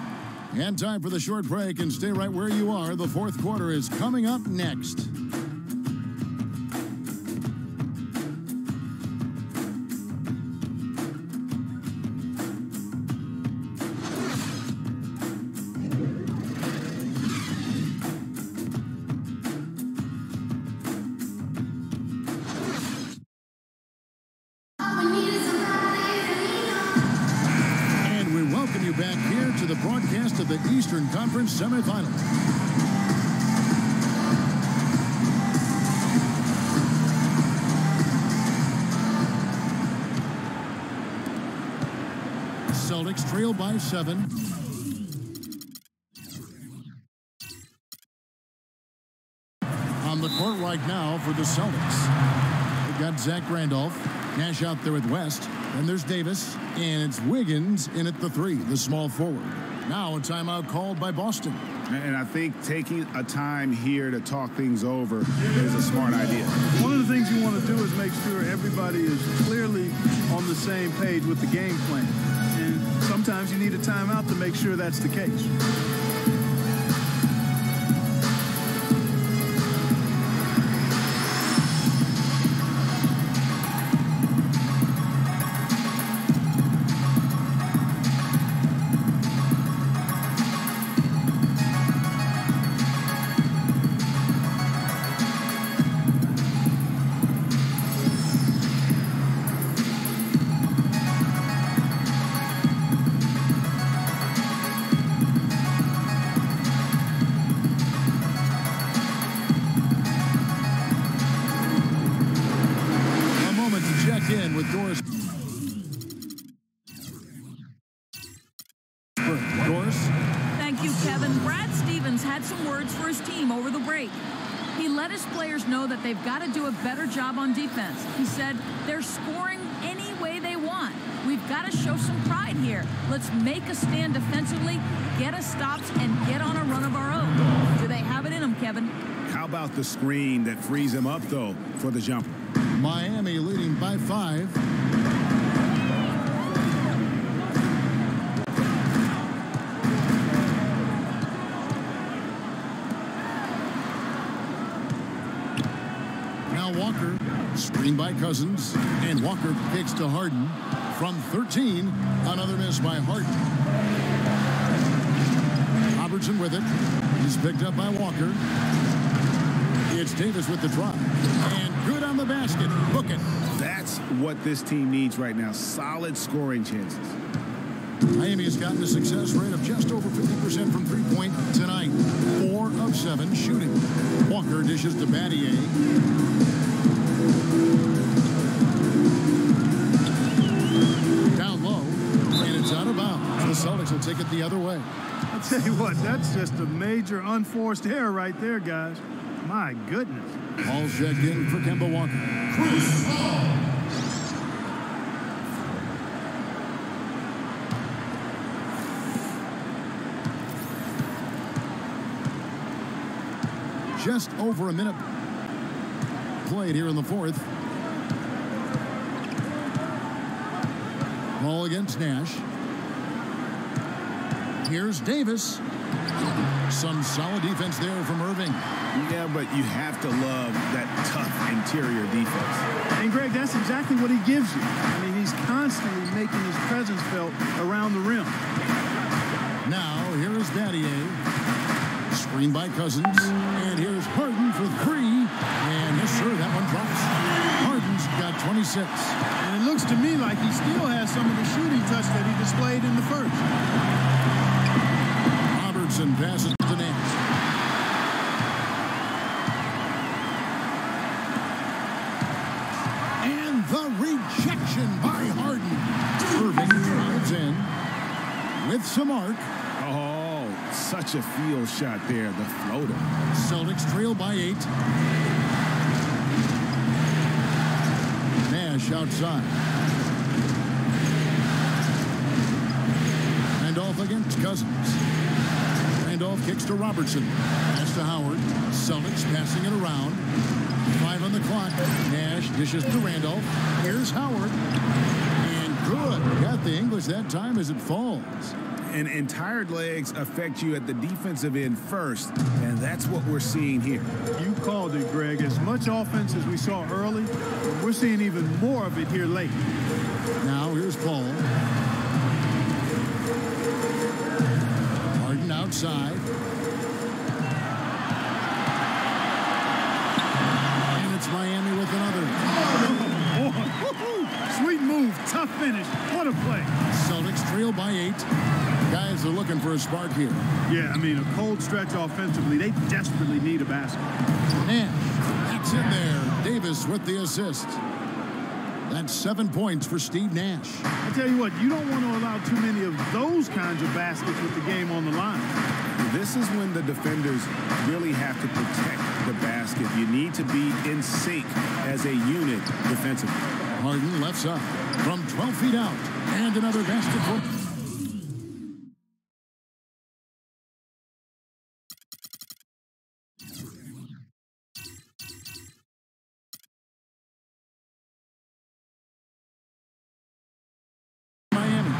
And time for the short break, and stay right where you are. The fourth quarter is coming up next. Back here to the broadcast of the Eastern Conference semifinals. Celtics trail by 7. On the court right now for the Celtics. They've got Zach Randolph. Nash out there with West. Then there's Davis, and it's Wiggins in at the 3, the small forward. Now a timeout called by Boston.
And I think taking a time here to talk things over is a smart idea.
One of the things you want to do is make sure everybody is clearly on the same page with the game plan. And sometimes you need a timeout to make sure that's the case.
Thank you, Kevin. Brad Stevens had some words for his team over the break. He let his players know that they've got to do a better job on defense. He said they're scoring any way they want. We've got to show some pride here. Let's make a stand defensively, get us stops, and get on a run of our own. Do they have it in them, Kevin?
How about the screen that frees him up, though, for the jumper?
Miami leading by 5. Walker, screened by Cousins, and Walker kicks to Harden. From 13, another miss by Harden. Robertson with it. He's picked up by Walker. It's Davis with the try. And good on the basket. Book it.
That's what this team needs right now. Solid scoring chances.
Miami has gotten a success rate of just over 50% from three-point tonight. 4 of 7 shooting. Walker dishes to Battier. Down low, and it's out of bounds. The Celtics will take it the other way.
I'll tell you what, that's just a major unforced error right there, guys. My goodness.
Ball checked in for Kemba Walker. Chris Paul. Just over a minute played here in the fourth. Ball against Nash. Here's Davis. Some solid defense there from Irving.
Yeah, but you have to love that tough interior defense.
And, Greg, that's exactly what he gives you. I mean, he's constantly making his presence felt around the rim.
Now, here is Battier. Screen by Cousins. And here's Harden for three. And yes, sir, that one drops. Harden's got 26.
And it looks to me like he still has some of the shooting touch that he displayed in the first.
Robertson passes to Nance. And the rejection by Harden. Irving drives in with some arc.
Oh, such a field shot there, the floater.
Celtics trail by 8. Nash outside. Randolph against Cousins. Randolph kicks to Robertson. Pass to Howard. Celtics passing it around. 5 on the clock. Nash dishes to Randolph. Here's Howard. And good. Got the English that time as it falls.
And tired legs affect you at the defensive end first, and that's what we're seeing here.
You called it, Greg. As much offense as we saw early, we're seeing even more of it here late.
Now here's Paul. Harden outside. And it's Miami with another.
Oh, boy. Sweet move. Tough finish. What a play.
Celtics trail by 8. Guys are looking for a spark here.
Yeah, I mean, a cold stretch offensively. They desperately need a basket.
Nash, that's in there. Davis with the assist. That's 7 points for Steve Nash.
I tell you what, you don't want to allow too many of those kinds of baskets with the game on the line.
This is when the defenders really have to protect the basket. You need to be in sync as a unit defensively.
Harden left side from 12 feet out. And another basket for Miami.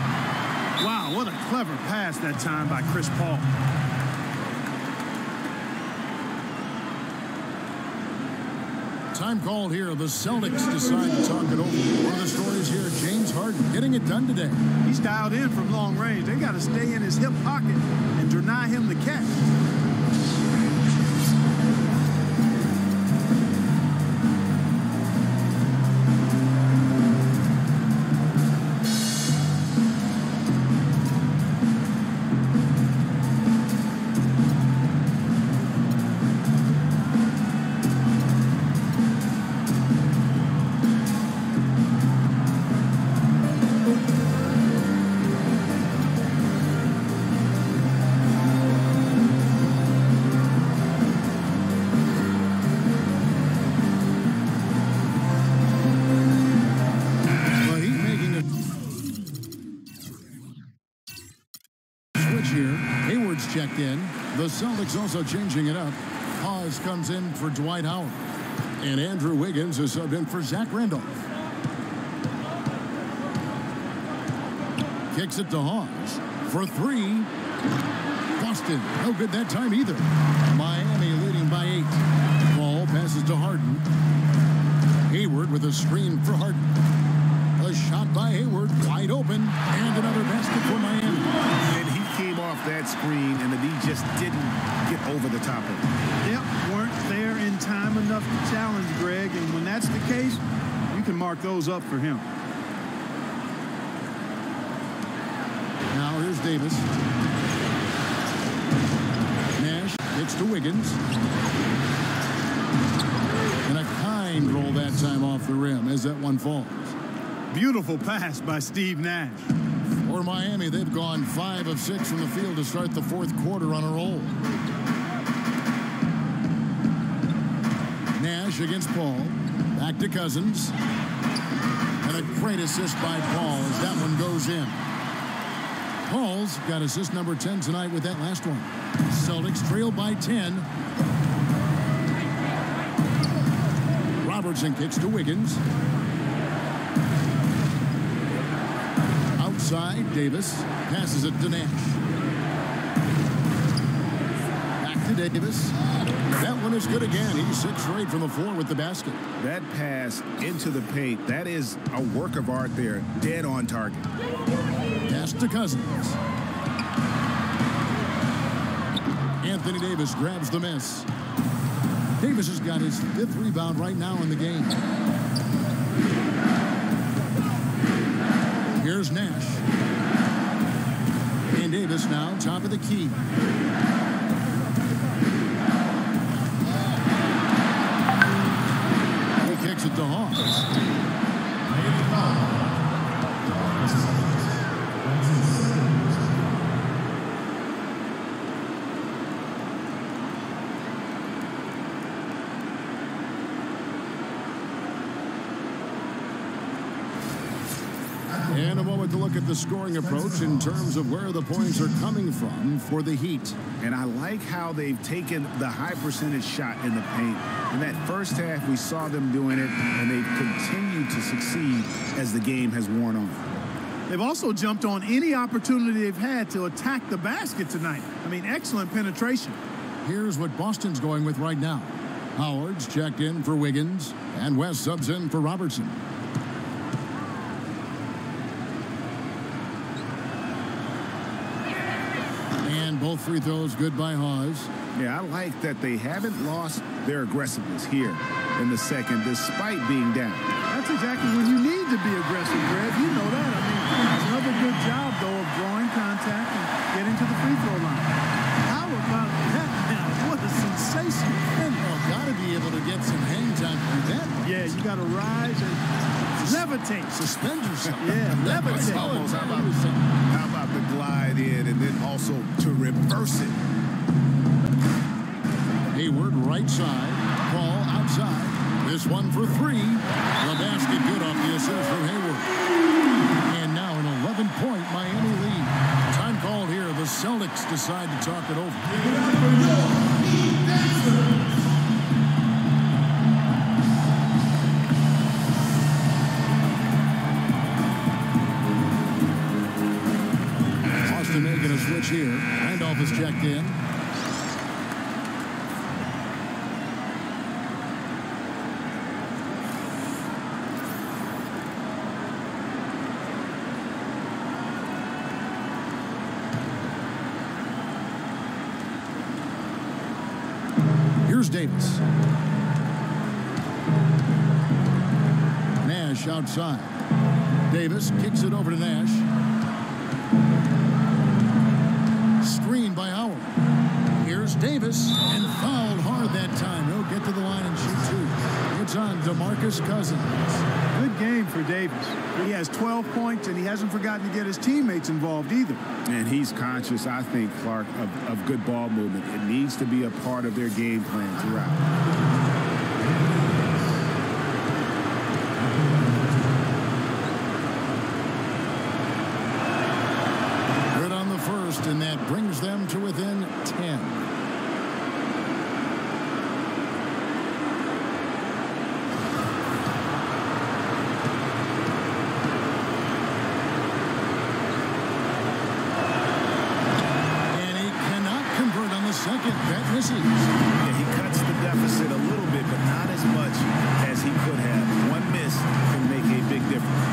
Wow, what a clever pass that time by Chris Paul.
Time called here. The Celtics decide to talk it over. One of the stories here, James Harden getting it done today.
He's dialed in from long range. They got to stay in his hip pocket and deny him the catch.
Checked in. The Celtics also changing it up. Hawes comes in for Dwight Howard. And Andrew Wiggins is subbed in for Zach Randolph. Kicks it to Hawes for 3. Boston, no good that time either. Miami leading by 8. Ball passes to Harden. Hayward with a screen for Harden. A shot by Hayward, wide open, and another basket for Miami.
And he came off that screen, and the D just didn't get over the top of it.
Yep, weren't there in time enough to challenge Greg, and when that's the case, you can mark those up for him.
Now here's Davis. Nash kicks to Wiggins. And a kind roll that time off the rim as that one falls.
Beautiful pass by Steve Nash.
For Miami, they've gone 5 of 6 from the field to start the fourth quarter on a roll. Nash against Paul. Back to Cousins. And a great assist by Paul as that one goes in. Paul's got assist number 10 tonight with that last one. Celtics trail by 10. Robertson kicks to Wiggins. Outside, Davis passes it to Nash. Davis. That one is good again. He's 6 straight from the floor with the basket.
That pass into the paint, that is a work of art there. Dead on target.
Pass to Cousins. Anthony Davis grabs the miss. Davis has got his 5th rebound right now in the game. Here's Nash. And Davis now top of the key. He kicks it to Hawks. And a moment to look at the scoring approach in terms of where the points are coming from for the Heat.
And I like how they've taken the high percentage shot in the paint. In that first half, we saw them doing it, and they've continued to succeed as the game has worn on.
They've also jumped on any opportunity they've had to attack the basket tonight. I mean, excellent penetration.
Here's what Boston's going with right now. Howard's checked in for Wiggins, and West subs in for Robertson. And both free throws good by Hawes.
Yeah, I like that they haven't lost their aggressiveness here in the second, despite being down.
That's exactly when you need to be aggressive, Greg. You know that. I mean, another good job, though, of drawing contact and getting to the free throw line. How about that now? What a sensation.
And got to be able to get some hang time through that.
Yeah, you got to rise and levitate.
Suspend yourself.
Yeah, levitate.
How about the glide in and then also to reverse it?
Hayward right side. Ball outside. This one for 3. The basket good off the assist from Hayward. And now an 11-point Miami lead. Time called here. The Celtics decide to talk it over. Austin making a switch here. Randolph is checked in. Here's Davis. Nash outside. Davis kicks it over to Nash. Screen by Howard. Here's Davis, and fouled hard that time. He'll get to the line and shoot 2. It's on DeMarcus Cousins.
Good game for Davis. He has 12 points, and he hasn't forgotten to get his teammates involved either.
And he's conscious, I think, Clark, of good ball movement. It needs to be a part of their game plan throughout.
Good on the first, and that brings them to within 10. Second, that misses.
Yeah, he cuts the deficit a little bit, but not as much as he could have. One miss can make a big difference.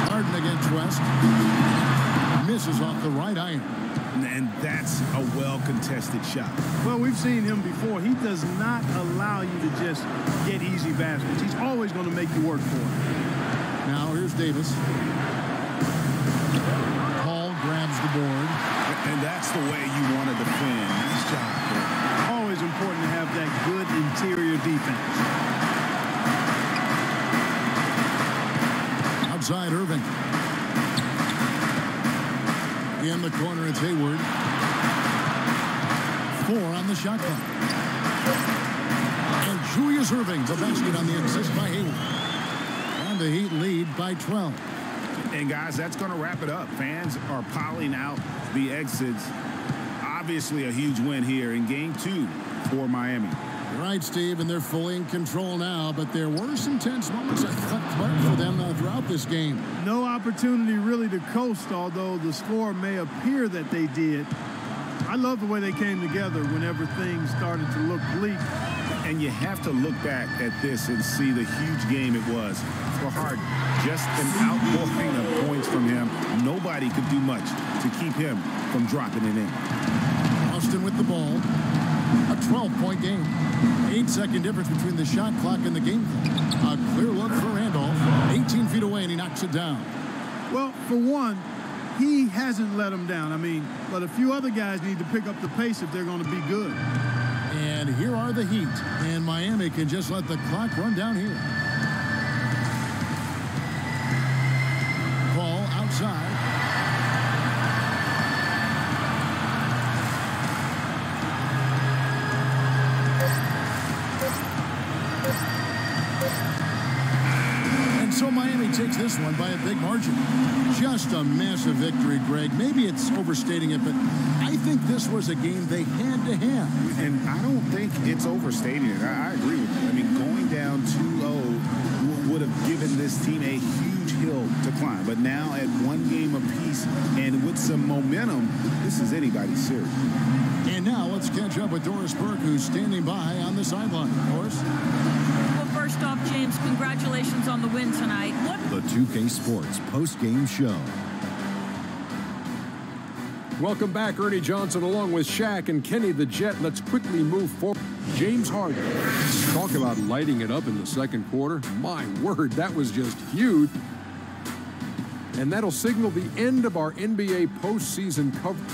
Harden against West. Misses off the right iron.
And that's a well-contested shot.
Well, we've seen him before. He does not allow you to just get easy baskets. He's always going to make you work for it.
Now here's Davis. Grabs the board.
And that's the way you want to defend. Nice job.
Always important to have that good interior defense.
Outside Irving. In the corner, it's Hayward. 4 on the shot clock. And Julius Irving, the basket on the assist by Hayward. And the Heat lead by 12.
And, guys, that's going to wrap it up. Fans are piling out the exits. Obviously a huge win here in Game 2 for Miami.
Right, Steve, and they're fully in control now, but there were some tense moments, I thought, for them throughout this game.
No opportunity really to coast, although the score may appear that they did. I love the way they came together whenever things started to look bleak.
And you have to look back at this and see the huge game it was for Harden. Just an outpouring of points from him. Nobody could do much to keep him from dropping it in.
Austin with the ball. A 12-point game. 8-second difference between the shot clock and the game clock. A clear look for Randolph. 18 feet away, and he knocks it down.
Well, for one, he hasn't let them down. I mean, but a few other guys need to pick up the pace if they're going to be good.
And here are the Heat. And Miami can just let the clock run down here. Ball outside. So Miami takes this one by a big margin. Just a massive victory, Greg. Maybe it's overstating it, but I think this was a game they had to have.
And I don't think it's overstating it. I agree with you. I mean, going down 2-0 would have given this team a huge hill to climb. But now at one game apiece and with some momentum, this is anybody's series.
And now let's catch up with Doris Burke, who's standing by on the sideline. Doris?
First off, James, congratulations on the win tonight.
The 2K Sports post-game show.
Welcome back, Ernie Johnson, along with Shaq and Kenny the Jet. Let's quickly move forward. James Harden. Talk about lighting it up in the second quarter. My word, that was just huge. And that'll signal the end of our NBA postseason coverage.